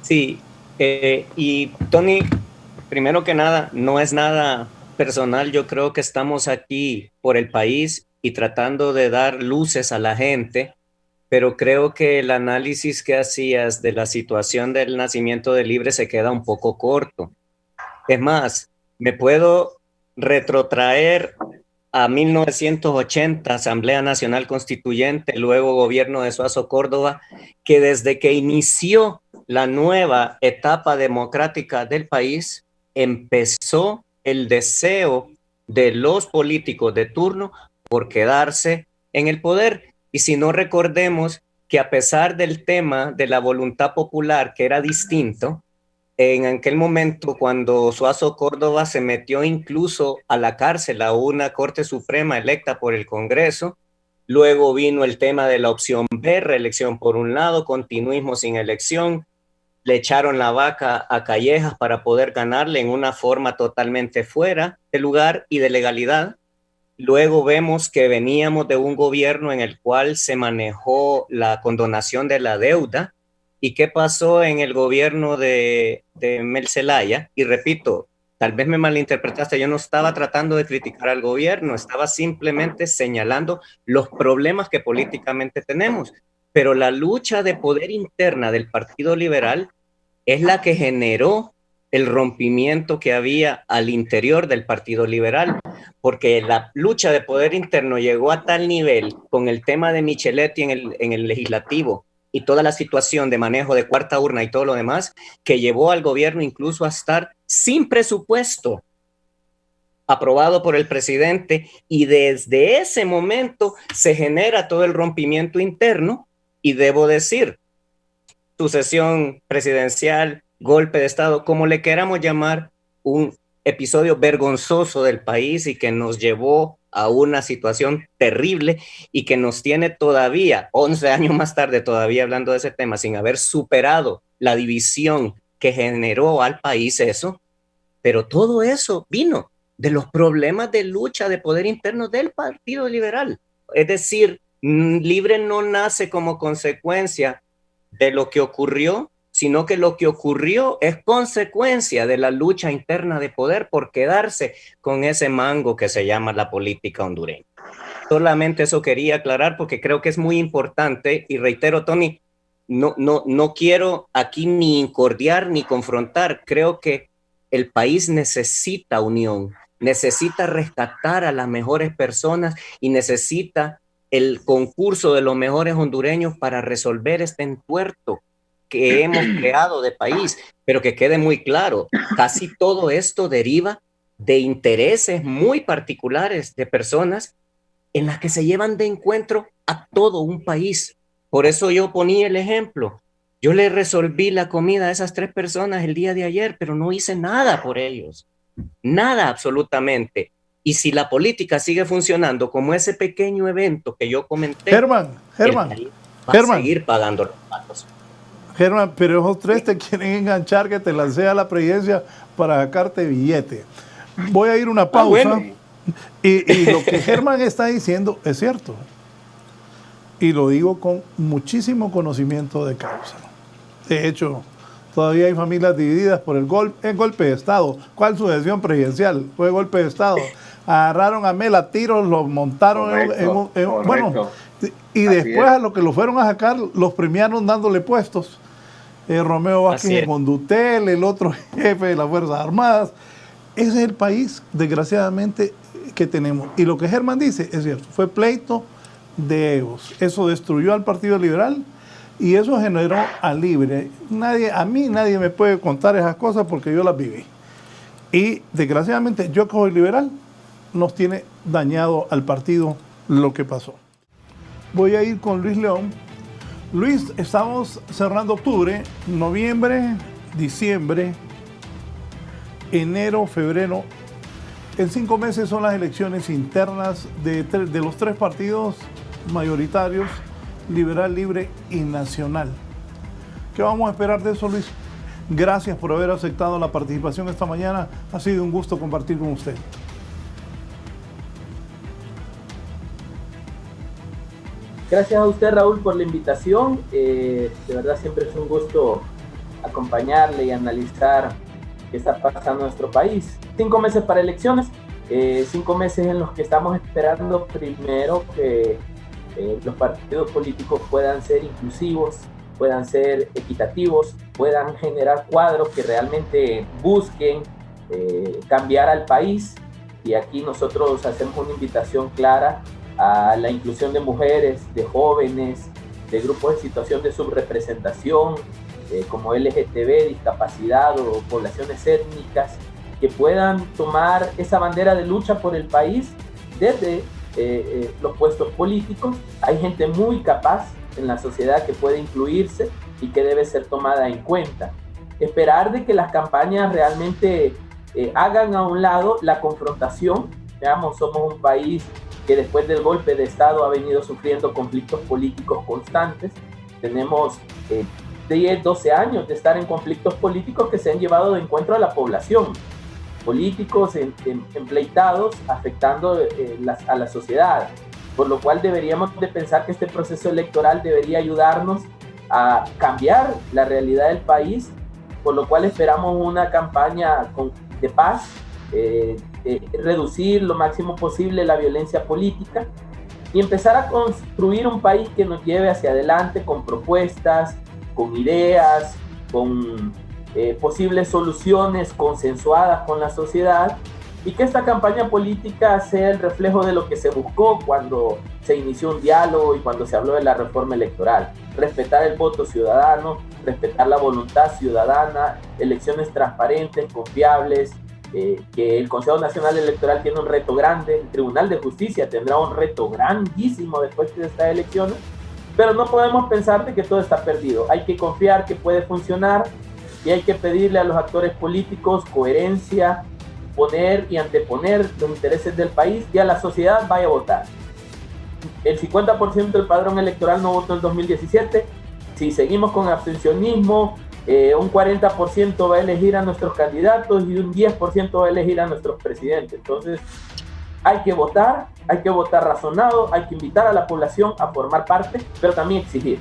Sí, y Tony, primero que nada, no es nada personal. Yo creo que estamos aquí por el país y tratando de dar luces a la gente, pero creo que el análisis que hacías de la situación del nacimiento de Libre se queda un poco corto. Es más, me puedo retrotraer a 1980, Asamblea Nacional Constituyente, luego gobierno de Suazo Córdoba, que desde que inició la nueva etapa democrática del país, empezó el deseo de los políticos de turno por quedarse en el poder. Y si no, recordemos que a pesar del tema de la voluntad popular, que era distinto, en aquel momento cuando Suazo Córdoba se metió incluso a la cárcel a una Corte Suprema electa por el Congreso, luego vino el tema de la opción B, reelección por un lado, continuismo sin elección, le echaron la vaca a Callejas para poder ganarle en una forma totalmente fuera de lugar y de legalidad. Luego vemos que veníamos de un gobierno en el cual se manejó la condonación de la deuda. ¿Y qué pasó en el gobierno de Mel Zelaya? Y repito, tal vez me malinterpretaste, yo no estaba tratando de criticar al gobierno, estaba simplemente señalando los problemas que políticamente tenemos. Pero la lucha de poder interna del Partido Liberal es la que generó el rompimiento que había al interior del Partido Liberal, porque la lucha de poder interno llegó a tal nivel con el tema de Micheletti en el legislativo y toda la situación de manejo de cuarta urna y todo lo demás, que llevó al gobierno incluso a estar sin presupuesto aprobado por el presidente, y desde ese momento se genera todo el rompimiento interno. Y debo decir, sucesión presidencial, golpe de Estado, como le queramos llamar, un episodio vergonzoso del país y que nos llevó a una situación terrible y que nos tiene todavía, 11 años más tarde, todavía hablando de ese tema, sin haber superado la división que generó al país eso. Pero todo eso vino de los problemas de lucha de poder interno del Partido Liberal. Es decir, Libre no nace como consecuencia de lo que ocurrió, sino que lo que ocurrió es consecuencia de la lucha interna de poder por quedarse con ese mango que se llama la política hondureña. Solamente eso quería aclarar porque creo que es muy importante, y reitero, Tony, no quiero aquí ni incordiar ni confrontar. Creo que el país necesita unión, necesita rescatar a las mejores personas y necesita el concurso de los mejores hondureños para resolver este entuerto que hemos creado de país. Pero que quede muy claro, casi todo esto deriva de intereses muy particulares de personas en las que se llevan de encuentro a todo un país. Por eso yo ponía el ejemplo. Yo le resolví la comida a esas 3 personas el día de ayer, pero no hice nada por ellos. Nada, absolutamente. Y si la política sigue funcionando como ese pequeño evento que yo comenté, Germán, va a seguir pagando los patos. Germán, pero esos 3 te quieren enganchar que te lancé a la presidencia para sacarte billete. Voy a ir una pausa. Bueno. Y lo que Germán está diciendo es cierto. Y lo digo con muchísimo conocimiento de causa. De hecho, todavía hay familias divididas por el golpe de Estado. ¿Cuál sucesión presidencial? Fue golpe de Estado. Agarraron a Mel a tiros, lo montaron correcto. Bueno, y después a lo que lo fueron a sacar, los premiaron dándole puestos. Romeo Vázquez en Condutel, el otro jefe de las Fuerzas Armadas. Ese es el país, desgraciadamente, que tenemos. Y lo que Germán dice es cierto, fue pleito de egos. Eso destruyó al Partido Liberal y eso generó a Libre. A mí nadie me puede contar esas cosas porque yo las viví. Y desgraciadamente yo que soy liberal, nos tiene dañado al partido lo que pasó. Voy a ir con Luis León. Luis, estamos cerrando octubre, noviembre, diciembre. enero, febrero. En 5 meses son las elecciones internas de los 3 partidos mayoritarios, Liberal, Libre y Nacional. ¿Qué vamos a esperar de eso, Luis? Gracias por haber aceptado la participación esta mañana. Ha sido un gusto compartir con usted. Gracias a usted, Raúl, por la invitación. De verdad siempre es un gusto acompañarle y analizar qué está pasando en nuestro país. 5 meses para elecciones, 5 meses en los que estamos esperando primero que los partidos políticos puedan ser inclusivos, puedan ser equitativos, puedan generar cuadros que realmente busquen cambiar al país. Y aquí nosotros hacemos una invitación clara a la inclusión de mujeres, de jóvenes, de grupos en situación de subrepresentación, como LGTB, discapacidad o poblaciones étnicas, que puedan tomar esa bandera de lucha por el país desde los puestos políticos. Hay gente muy capaz en la sociedad que puede incluirse y que debe ser tomada en cuenta. Esperar de que las campañas realmente hagan a un lado la confrontación. Veamos, somos un país que después del golpe de Estado ha venido sufriendo conflictos políticos constantes. Tenemos 10, 12 años de estar en conflictos políticos que se han llevado de encuentro a la población. Políticos empleitados afectando a la sociedad. Por lo cual deberíamos de pensar que este proceso electoral debería ayudarnos a cambiar la realidad del país, por lo cual esperamos una campaña de paz, reducir lo máximo posible la violencia política y empezar a construir un país que nos lleve hacia adelante con propuestas, con ideas, con posibles soluciones consensuadas con la sociedad, y que esta campaña política sea el reflejo de lo que se buscó cuando se inició un diálogo y cuando se habló de la reforma electoral. Respetar el voto ciudadano, respetar la voluntad ciudadana, elecciones transparentes, confiables, que el Consejo Nacional Electoral tiene un reto grande, el Tribunal de Justicia tendrá un reto grandísimo después de estas elecciones, pero no podemos pensar de que todo está perdido. Hay que confiar que puede funcionar y hay que pedirle a los actores políticos coherencia, poner y anteponer los intereses del país y a la sociedad vaya a votar. El 50% del padrón electoral no votó en 2017. Si seguimos con abstencionismo, un 40% va a elegir a nuestros candidatos y un 10% va a elegir a nuestros presidentes. Entonces, hay que votar razonado, hay que invitar a la población a formar parte, pero también exigir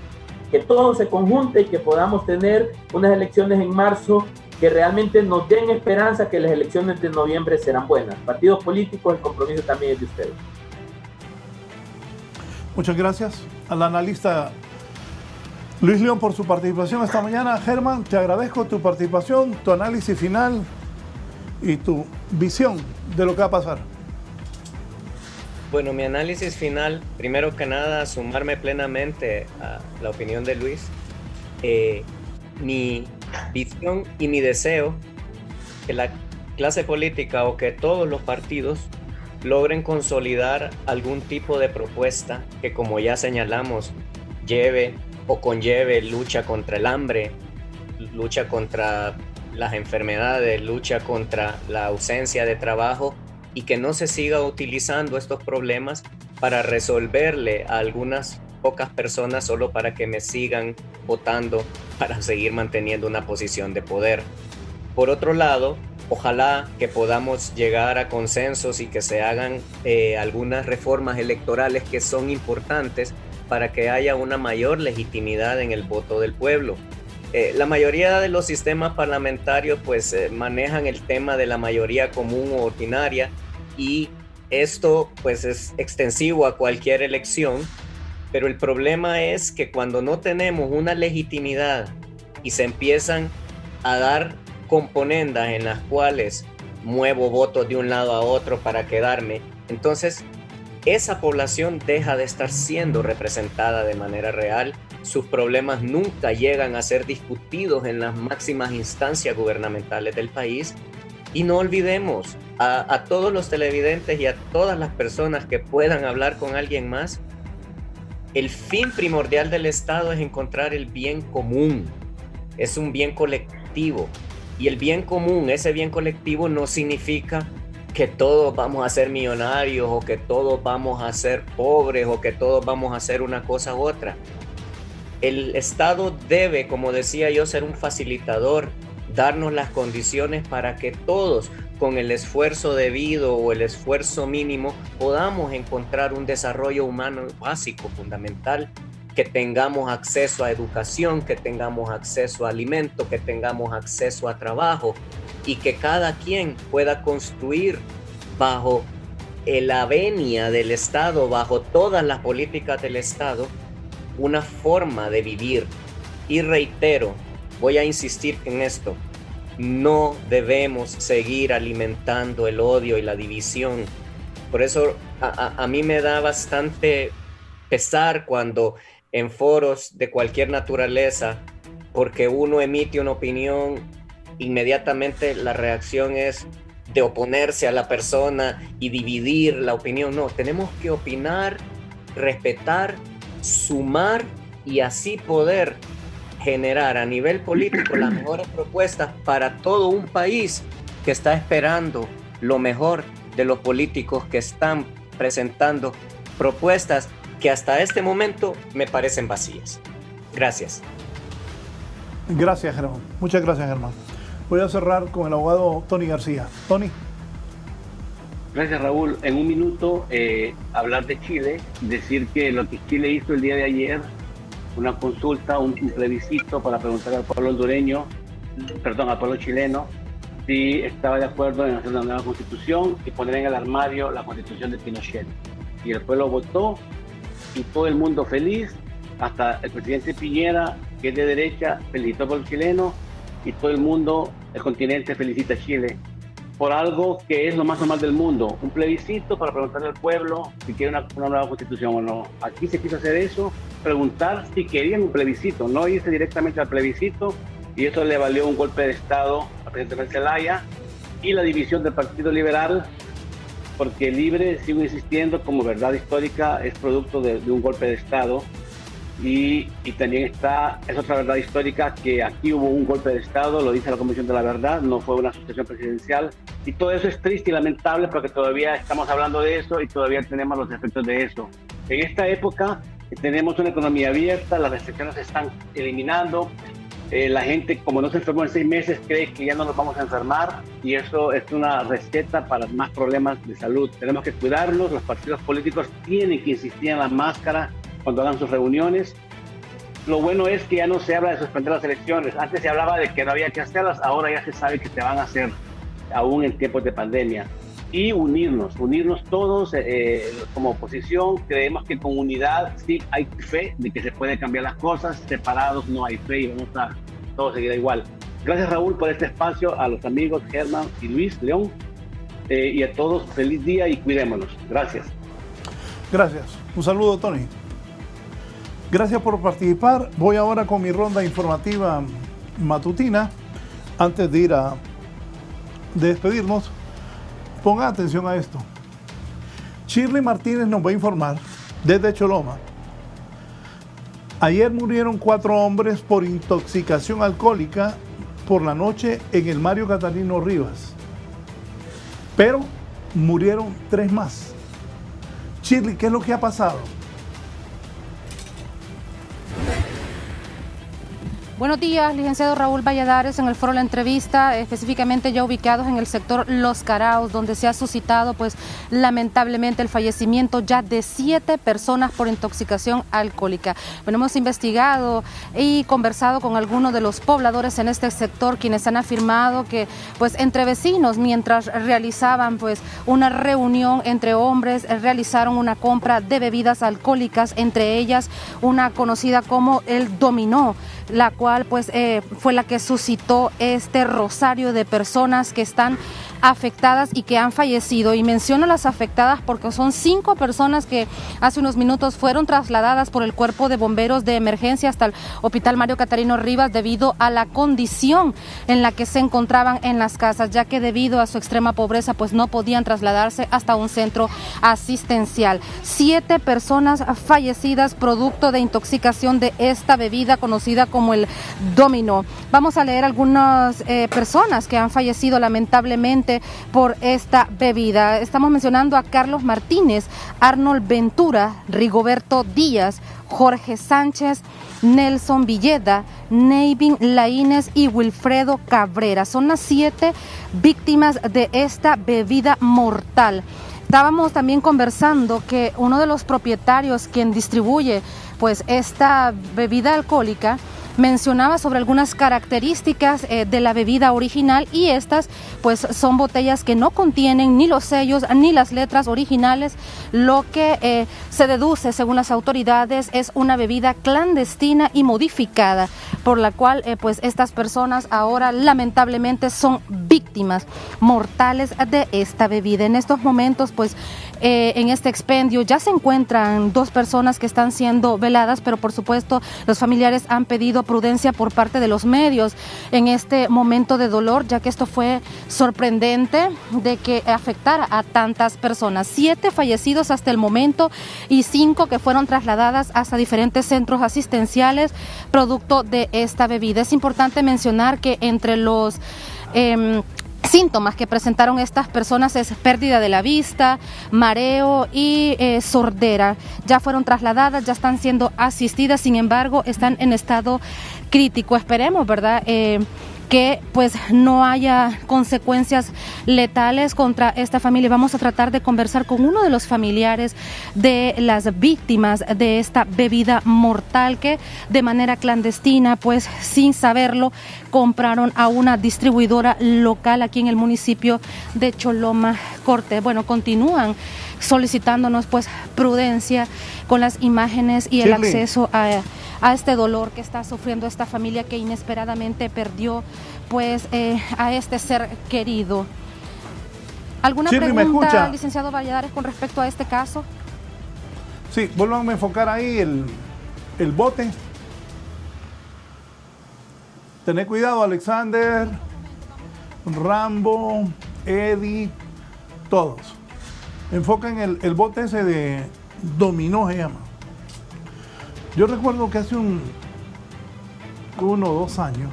que todo se conjunte y que podamos tener unas elecciones en marzo que realmente nos den esperanza que las elecciones de noviembre serán buenas. Partidos políticos, el compromiso también es de ustedes. Muchas gracias al analista Luis León por su participación esta mañana. Germán, te agradezco tu participación, tu análisis final y tu visión de lo que va a pasar. Bueno, mi análisis final, primero que nada, sumarme plenamente a la opinión de Luis. Mi visión y mi deseo que la clase política o que todos los partidos logren consolidar algún tipo de propuesta que, como ya señalamos, lleve o conlleve lucha contra el hambre, lucha contra las enfermedades, lucha contra la ausencia de trabajo, y que no se siga utilizando estos problemas para resolverle a algunas pocas personas solo para que me sigan votando para seguir manteniendo una posición de poder. Por otro lado, ojalá que podamos llegar a consensos y que se hagan algunas reformas electorales que son importantes para que haya una mayor legitimidad en el voto del pueblo. La mayoría de los sistemas parlamentarios pues manejan el tema de la mayoría común o ordinaria, y esto pues es extensivo a cualquier elección, pero el problema es que cuando no tenemos una legitimidad y se empiezan a dar componendas en las cuales muevo votos de un lado a otro para quedarme, entonces esa población deja de estar siendo representada de manera real. Sus problemas nunca llegan a ser discutidos en las máximas instancias gubernamentales del país. Y no olvidemos a todos los televidentes y a todas las personas que puedan hablar con alguien más, el fin primordial del Estado es encontrar el bien común, es un bien colectivo. Y el bien común, ese bien colectivo, no significa que todos vamos a ser millonarios o que todos vamos a ser pobres o que todos vamos a hacer una cosa u otra. El Estado debe, como decía yo, ser un facilitador, darnos las condiciones para que todos, con el esfuerzo debido o el esfuerzo mínimo, podamos encontrar un desarrollo humano básico, fundamental, que tengamos acceso a educación, que tengamos acceso a alimento, que tengamos acceso a trabajo y que cada quien pueda construir bajo la venia del Estado, bajo todas las políticas del Estado, una forma de vivir. Y reitero, voy a insistir en esto, no debemos seguir alimentando el odio y la división. Por eso a mí me da bastante pesar cuando en foros de cualquier naturaleza, porque uno emite una opinión, inmediatamente la reacción es de oponerse a la persona y dividir la opinión. No, tenemos que opinar, respetar, sumar y así poder generar a nivel político las mejores propuestas para todo un país que está esperando lo mejor de los políticos que están presentando propuestas que hasta este momento me parecen vacías. Gracias. Gracias, Germán. Muchas gracias, Germán. Voy a cerrar con el abogado Tony García. Tony. Gracias, Raúl. En un minuto, hablar de Chile, decir que lo que Chile hizo el día de ayer, una consulta, un plebiscito para preguntar al pueblo hondureño, al pueblo chileno, si estaba de acuerdo en hacer una nueva constitución y poner en el armario la constitución de Pinochet. Y el pueblo votó y todo el mundo feliz, hasta el presidente Piñera, que es de derecha, felicitó al pueblo chileno y todo el mundo, el continente, felicita a Chile por algo que es lo más normal del mundo, un plebiscito para preguntarle al pueblo si quiere una nueva constitución o no. Aquí se quiso hacer eso, preguntar si querían un plebiscito, no irse directamente al plebiscito, y eso le valió un golpe de Estado al presidente Zelaya y la división del Partido Liberal, porque Libre, sigo insistiendo, como verdad histórica, es producto de un golpe de Estado. Y también es otra verdad histórica, que aquí hubo un golpe de Estado, lo dice la Comisión de la Verdad, no fue una sucesión presidencial, y todo eso es triste y lamentable porque todavía estamos hablando de eso y todavía tenemos los efectos de eso. En esta época tenemos una economía abierta, las restricciones se están eliminando, la gente, como no se enfermó en 6 meses, cree que ya no nos vamos a enfermar, y eso es una receta para más problemas de salud. Tenemos que cuidarnos, los partidos políticos tienen que insistir en la máscara cuando hagan sus reuniones. Lo bueno es que ya no se habla de suspender las elecciones. Antes se hablaba de que no había que hacerlas, ahora ya se sabe que se van a hacer, aún en tiempos de pandemia. Y unirnos todos como oposición. Creemos que con unidad sí hay fe de que se puede cambiar las cosas, separados no hay fe y vamos a todo seguir igual. Gracias, Raúl, por este espacio, a los amigos Germán y Luis León, y a todos feliz día y cuidémonos. Gracias. Gracias. Un saludo, Tony. Gracias por participar. Voy ahora con mi ronda informativa matutina. Antes de despedirnos, ponga atención a esto. Shirley Martínez nos va a informar desde Choloma. Ayer murieron 4 hombres por intoxicación alcohólica por la noche en el Mario Catalino Rivas. Pero murieron 3 más. Shirley, ¿qué es lo que ha pasado? Buenos días, licenciado Raúl Valladares, en el foro La Entrevista, específicamente ya ubicados en el sector Los Caraos, donde se ha suscitado, pues, lamentablemente el fallecimiento ya de 7 personas por intoxicación alcohólica. Bueno, hemos investigado y conversado con algunos de los pobladores en este sector, quienes han afirmado que, pues, entre vecinos, mientras realizaban, pues, una reunión entre hombres, realizaron una compra de bebidas alcohólicas, entre ellas una conocida como el dominó, la cual pues fue la que suscitó este rosario de personas que están afectadas y que han fallecido. Y menciono las afectadas porque son 5 personas que hace unos minutos fueron trasladadas por el Cuerpo de Bomberos de Emergencia hasta el Hospital Mario Catalino Rivas debido a la condición en la que se encontraban en las casas, ya que debido a su extrema pobreza pues no podían trasladarse hasta un centro asistencial. 7 personas fallecidas producto de intoxicación de esta bebida conocida como el dominó. Vamos a leer algunas personas que han fallecido lamentablemente por esta bebida. Estamos mencionando a Carlos Martínez, Arnold Ventura, Rigoberto Díaz, Jorge Sánchez, Nelson Villeda, Neivin Laínez y Wilfredo Cabrera. Son las 7 víctimas de esta bebida mortal. Estábamos también conversando que uno de los propietarios quien distribuye pues esta bebida alcohólica mencionaba sobre algunas características de la bebida original, y estas pues son botellas que no contienen ni los sellos ni las letras originales. Lo que se deduce según las autoridades es una bebida clandestina y modificada, por la cual pues estas personas ahora lamentablemente son víctimas mortales de esta bebida. En estos momentos pues en este expendio ya se encuentran 2 personas que están siendo veladas, pero por supuesto los familiares han pedido prudencia por parte de los medios en este momento de dolor, ya que esto fue sorprendente de que afectara a tantas personas. 7 fallecidos hasta el momento y 5 que fueron trasladadas hasta diferentes centros asistenciales producto de esta bebida. Es importante mencionar que entre los síntomas que presentaron estas personas es pérdida de la vista, mareo y sordera. Ya fueron trasladadas, ya están siendo asistidas, sin embargo, están en estado crítico. Esperemos, ¿verdad?, que pues no haya consecuencias letales contra esta familia. Vamos a tratar de conversar con uno de los familiares de las víctimas de esta bebida mortal que de manera clandestina, pues sin saberlo, compraron a una distribuidora local aquí en el municipio de Choloma Cortés. Bueno, continúan solicitándonos pues prudencia con las imágenes y el acceso a este dolor que está sufriendo esta familia que inesperadamente perdió pues a este ser querido. ¿Alguna pregunta, licenciado Valladares, con respecto a este caso? Sí, vuelvan a enfocar ahí el bote. Tené cuidado, Alexander, Rambo, Eddie, todos. Enfoquen el bote ese de dominó, se llama. Yo recuerdo que hace 1 o 2 años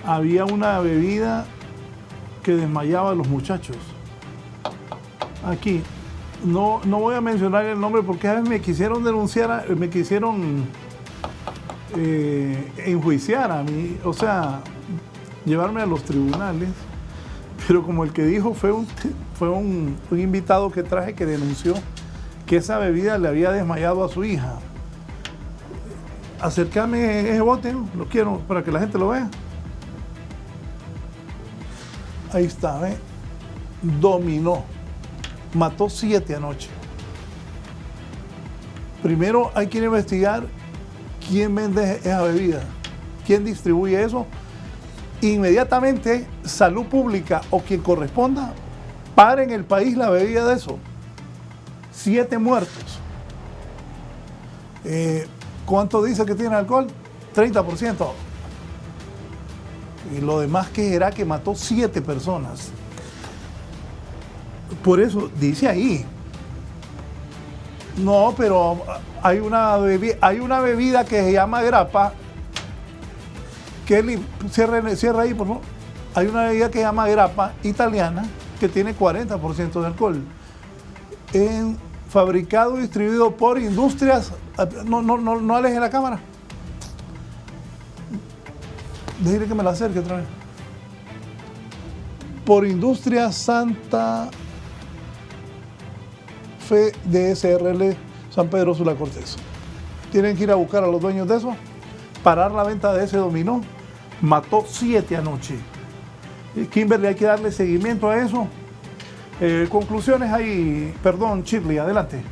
había una bebida que desmayaba a los muchachos. Aquí, no voy a mencionar el nombre porque a veces me quisieron denunciar, me quisieron enjuiciar a mí, o sea, llevarme a los tribunales, pero como el que dijo fue un invitado que traje que denunció que esa bebida le había desmayado a su hija. Acercame ese bote, lo quiero para que la gente lo vea. Ahí está, ¿eh? Dominó. Mató 7 anoche. Primero hay que investigar quién vende esa bebida, quién distribuye eso. Inmediatamente, Salud Pública o quien corresponda, para en el país la bebida de eso. 7 muertos. ¿Cuánto dice que tiene alcohol? 30%. Y lo demás que era que mató 7 personas. Por eso dice ahí. No, pero hay una bebida que se llama grappa. Kelly, cierra ahí, por favor. Hay una bebida que se llama grappa italiana que tiene 40% de alcohol. Fabricado y distribuido por industrias. No aleje la cámara. Déjale que me la acerque otra vez. Por Industrias Santa Fe de SRL San Pedro Sula Cortés. Tienen que ir a buscar a los dueños de eso, parar la venta de ese dominó. Mató 7 anoche. Kimberly, hay que darle seguimiento a eso. Conclusiones ahí, perdón, Shirley, adelante.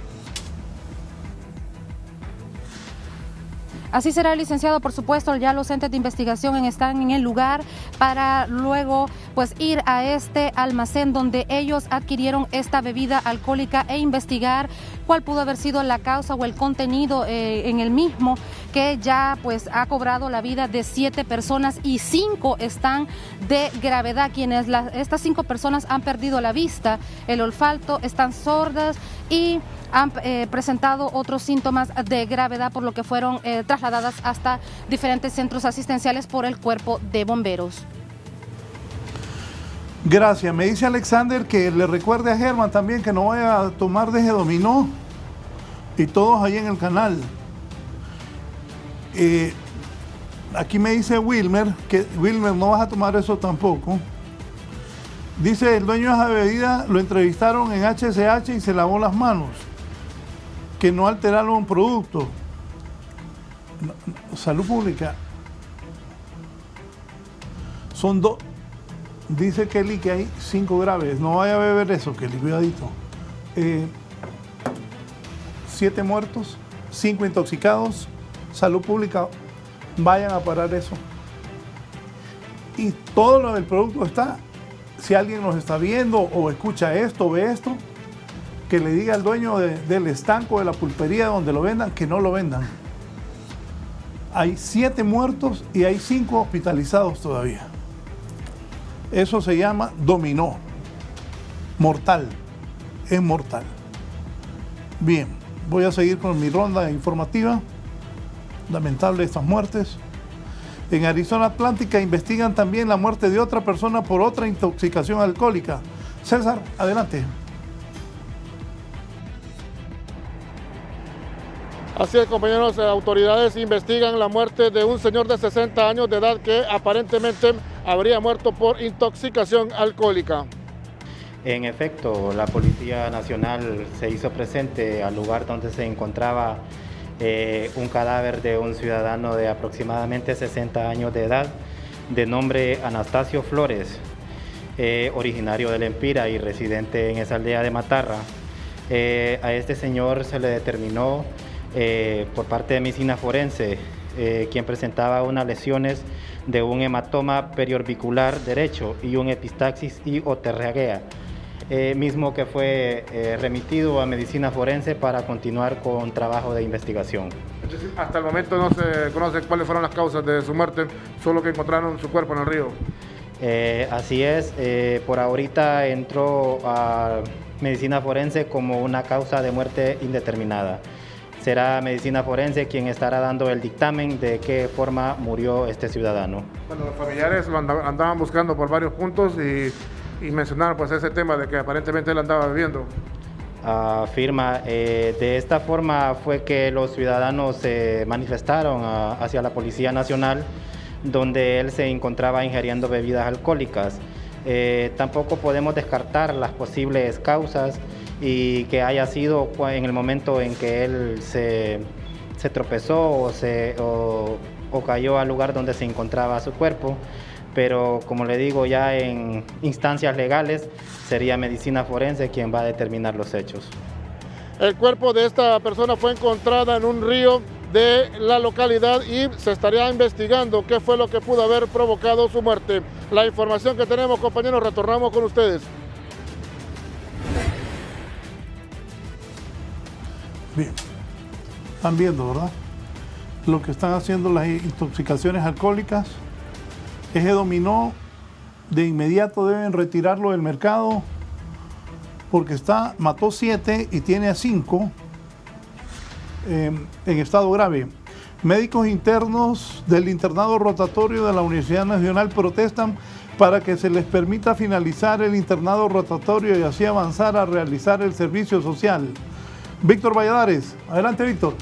Así será, licenciado, por supuesto, ya los entes de investigación están en el lugar para luego pues ir a este almacén donde ellos adquirieron esta bebida alcohólica e investigar cuál pudo haber sido la causa o el contenido en el mismo, que ya pues ha cobrado la vida de 7 personas y 5 están de gravedad. Estas 5 personas han perdido la vista, el olfato, están sordas y han presentado otros síntomas de gravedad, por lo que fueron trasladadas hasta diferentes centros asistenciales por el cuerpo de bomberos. Gracias. Me dice Alexander que le recuerde a Germán también que no vaya a tomar deje dominó y todos ahí en el canal. Aquí me dice Wilmer que Wilmer no vas a tomar eso tampoco. Dice el dueño de esa bebida lo entrevistaron en HSH y se lavó las manos, que no alteraron un producto. Salud Pública. Son dos. Dice Kelly que hay 5 graves. No vaya a beber eso, Kelly, cuidadito. 7 muertos, 5 intoxicados. Salud Pública, vayan a parar eso. Y todo lo del producto está. Si alguien nos está viendo o escucha esto, ve esto, que le diga al dueño del estanco, de la pulpería donde lo vendan, que no lo vendan. Hay 7 muertos y hay 5 hospitalizados todavía. Eso se llama dominó. Mortal. Es mortal. Bien, voy a seguir con mi ronda informativa. Lamentable estas muertes. En Arizona Atlántica investigan también la muerte de otra persona por otra intoxicación alcohólica. César, adelante. Así es, compañeros, autoridades investigan la muerte de un señor de 60 años de edad que aparentemente habría muerto por intoxicación alcohólica. En efecto, la Policía Nacional se hizo presente al lugar donde se encontraba un cadáver de un ciudadano de aproximadamente 60 años de edad, de nombre Anastasio Flores, originario del Empira y residente en esa aldea de Matarra. A este señor se le determinó por parte de medicina forense, quien presentaba unas lesiones de un hematoma periorbicular derecho y un epistaxis y otorragia, mismo que fue remitido a medicina forense para continuar con trabajo de investigación. Hasta el momento no se conoce cuáles fueron las causas de su muerte, solo que encontraron su cuerpo en el río. Así es, por ahorita entró a medicina forense como una causa de muerte indeterminada. Será medicina forense quien estará dando el dictamen de qué forma murió este ciudadano. Bueno, los familiares lo andaban buscando por varios puntos y mencionaron pues ese tema de que aparentemente él andaba bebiendo. Afirma, de esta forma fue que los ciudadanos se manifestaron hacia la Policía Nacional, donde él se encontraba ingiriendo bebidas alcohólicas. Tampoco podemos descartar las posibles causas y que haya sido en el momento en que él se tropezó o cayó al lugar donde se encontraba su cuerpo, pero como le digo, ya en instancias legales sería medicina forense quien va a determinar los hechos. El cuerpo de esta persona fue encontrada en un río de la localidad y se estaría investigando qué fue lo que pudo haber provocado su muerte. La información que tenemos, compañeros, retornamos con ustedes. Bien, están viendo, ¿verdad? Lo que están haciendo las intoxicaciones alcohólicas. Ese dominó, de inmediato deben retirarlo del mercado porque mató 7 y tiene a 5 en estado grave. Médicos internos del internado rotatorio de la Universidad Nacional protestan para que se les permita finalizar el internado rotatorio y así avanzar a realizar el servicio social. Víctor Valladares, adelante Víctor.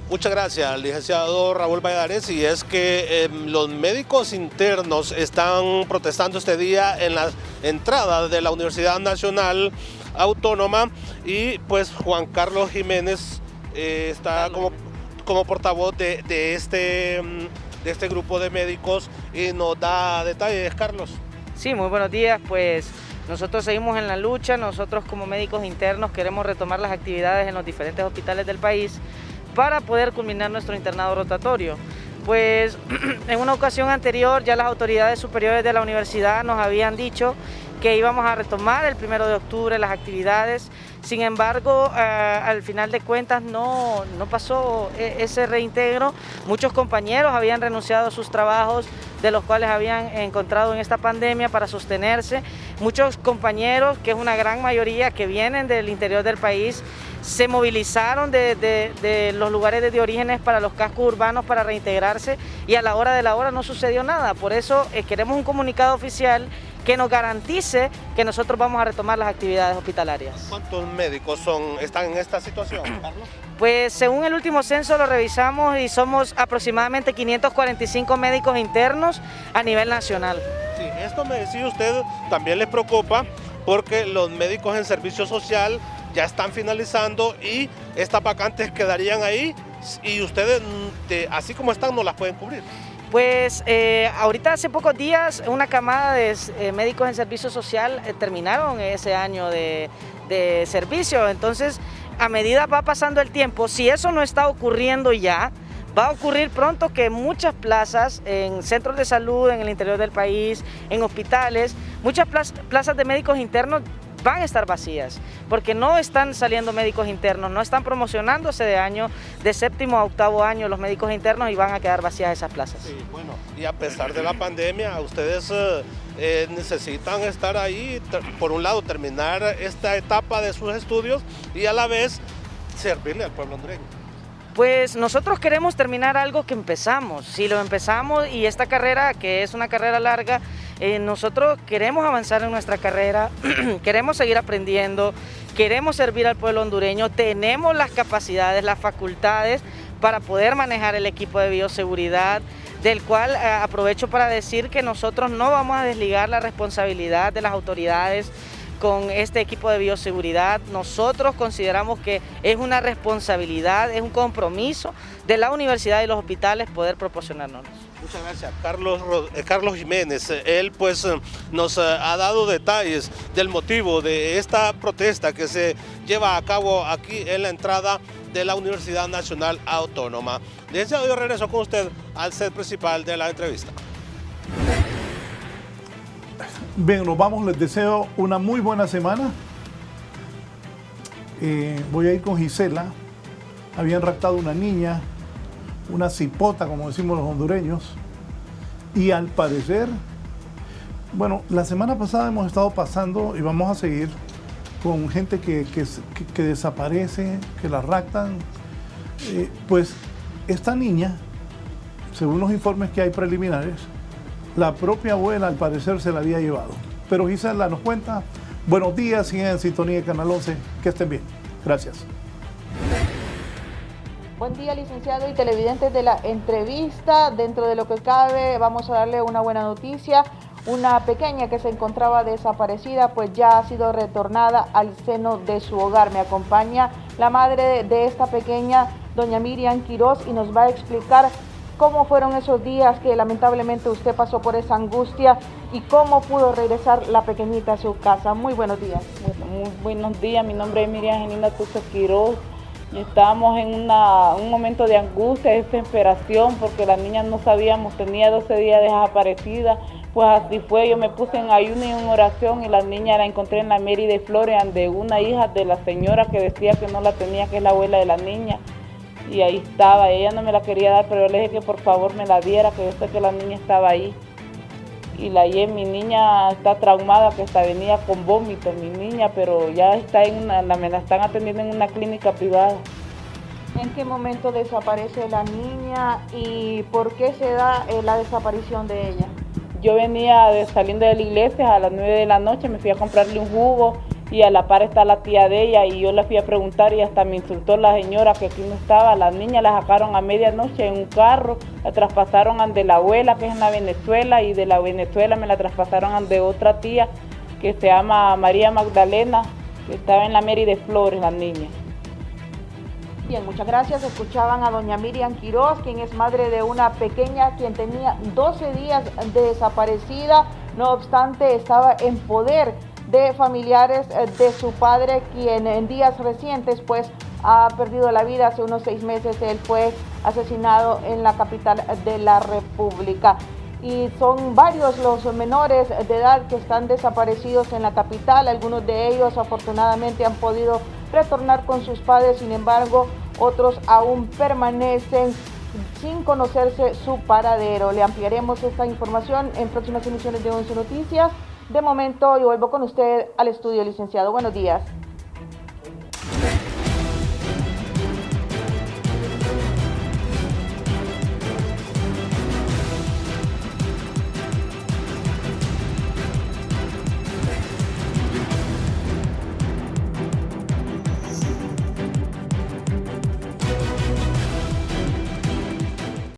Muchas gracias, licenciado Raúl Valladares. Y es que los médicos internos están protestando este día en la entrada de la Universidad Nacional Autónoma y pues Juan Carlos Jiménez está como portavoz de este grupo de médicos y nos da detalles, Carlos. Sí, muy buenos días, pues nosotros seguimos en la lucha. Nosotros como médicos internos queremos retomar las actividades en los diferentes hospitales del país para poder culminar nuestro internado rotatorio. Pues en una ocasión anterior ya las autoridades superiores de la universidad nos habían dicho que íbamos a retomar el 1 de octubre las actividades. Sin embargo, al final de cuentas no pasó ese reintegro. Muchos compañeros habían renunciado a sus trabajos de los cuales habían encontrado en esta pandemia para sostenerse. Muchos compañeros, que es una gran mayoría que vienen del interior del país, se movilizaron de los lugares de orígenes para los cascos urbanos para reintegrarse y a la hora de la hora no sucedió nada. Por eso queremos un comunicado oficial que nos garantice que nosotros vamos a retomar las actividades hospitalarias. ¿Cuántos médicos están en esta situación, Carlos? Pues según el último censo lo revisamos y somos aproximadamente 545 médicos internos a nivel nacional. Sí, esto me decía usted, también les preocupa porque los médicos en servicio social ya están finalizando y estas vacantes quedarían ahí y ustedes, así como están, no las pueden cubrir. Pues ahorita hace pocos días una camada de médicos en servicio social terminaron ese año de servicio, entonces a medida va pasando el tiempo, si eso no está ocurriendo ya, va a ocurrir pronto que muchas plazas en centros de salud en el interior del país, en hospitales, muchas plazas de médicos internos van a estar vacías, porque no están saliendo médicos internos, no están promocionándose de séptimo a octavo año los médicos internos y van a quedar vacías esas plazas. Sí, bueno, y a pesar de la pandemia, ustedes necesitan estar ahí, por un lado terminar esta etapa de sus estudios y a la vez servirle al pueblo hondureño. Pues nosotros queremos terminar algo que empezamos. Si lo empezamos y esta carrera, que es una carrera larga, nosotros queremos avanzar en nuestra carrera, queremos seguir aprendiendo, queremos servir al pueblo hondureño, tenemos las capacidades, las facultades para poder manejar el equipo de bioseguridad, del cual aprovecho para decir que nosotros no vamos a desligar la responsabilidad de las autoridades con este equipo de bioseguridad. Nosotros consideramos que es una responsabilidad, es un compromiso de la universidad y los hospitales poder proporcionarnos. Muchas gracias, Carlos Jiménez. Él pues nos ha dado detalles del motivo de esta protesta que se lleva a cabo aquí en la entrada de la Universidad Nacional Autónoma. Licenciado, yo regreso con usted al set principal de la entrevista. Bien, nos vamos, les deseo una muy buena semana. Voy a ir con Gisela. Habían raptado una niña, una cipota, como decimos los hondureños, y al parecer, bueno, la semana pasada hemos estado pasando y vamos a seguir con gente que desaparece, que la raptan. Pues esta niña, según los informes que hay preliminares, la propia abuela al parecer se la había llevado. Pero Gisela nos cuenta. Buenos días, sigan en sintonía de Canal 11, que estén bien. Gracias. Buen día, licenciado y televidentes de la entrevista. Dentro de lo que cabe, vamos a darle una buena noticia. Una pequeña que se encontraba desaparecida, pues ya ha sido retornada al seno de su hogar. Me acompaña la madre de esta pequeña, doña Miriam Quiroz, y nos va a explicar cómo fueron esos días que lamentablemente usted pasó por esa angustia y cómo pudo regresar la pequeñita a su casa. Muy buenos días. Muy buenos días, mi nombre es Miriam Angelina Tuzo Quiroz. Y estábamos en un momento de angustia, de desesperación, porque la niña no sabíamos, tenía 12 días desaparecida. Pues así fue, yo me puse en ayuno y en oración y la niña la encontré en la Mary de Flores, de una hija de la señora que decía que no la tenía, que es la abuela de la niña. Y ahí estaba, ella no me la quería dar, pero yo le dije que por favor me la diera, que yo sé que la niña estaba ahí. Y la hallé, mi niña está traumada, que hasta venía con vómito, mi niña, pero ya está me la están atendiendo en una clínica privada. ¿En qué momento desaparece la niña y por qué se da la desaparición de ella? Yo venía saliendo de la iglesia a las 9 de la noche, me fui a comprarle un jugo y a la par está la tía de ella y yo la fui a preguntar y hasta me insultó la señora que aquí no estaba. La niña la sacaron a medianoche en un carro, la traspasaron ante la abuela que es en la Venezuela y de la Venezuela me la traspasaron ante otra tía que se llama María Magdalena, que estaba en la Mary de Flores, la niña. Bien, muchas gracias. Escuchaban a doña Miriam Quiroz, quien es madre de una pequeña quien tenía 12 días de desaparecida. No obstante, estaba en poder de familiares de su padre, quien en días recientes pues ha perdido la vida. Hace unos 6 meses él fue asesinado en la capital de la República. y son varios los menores de edad que están desaparecidos en la capital. Algunos de ellos afortunadamente han podido retornar con sus padres, sin embargo otros aún permanecen sin conocerse su paradero. Le ampliaremos esta información en próximas emisiones de 11 Noticias. De momento yo vuelvo con usted al estudio, licenciado. Buenos días.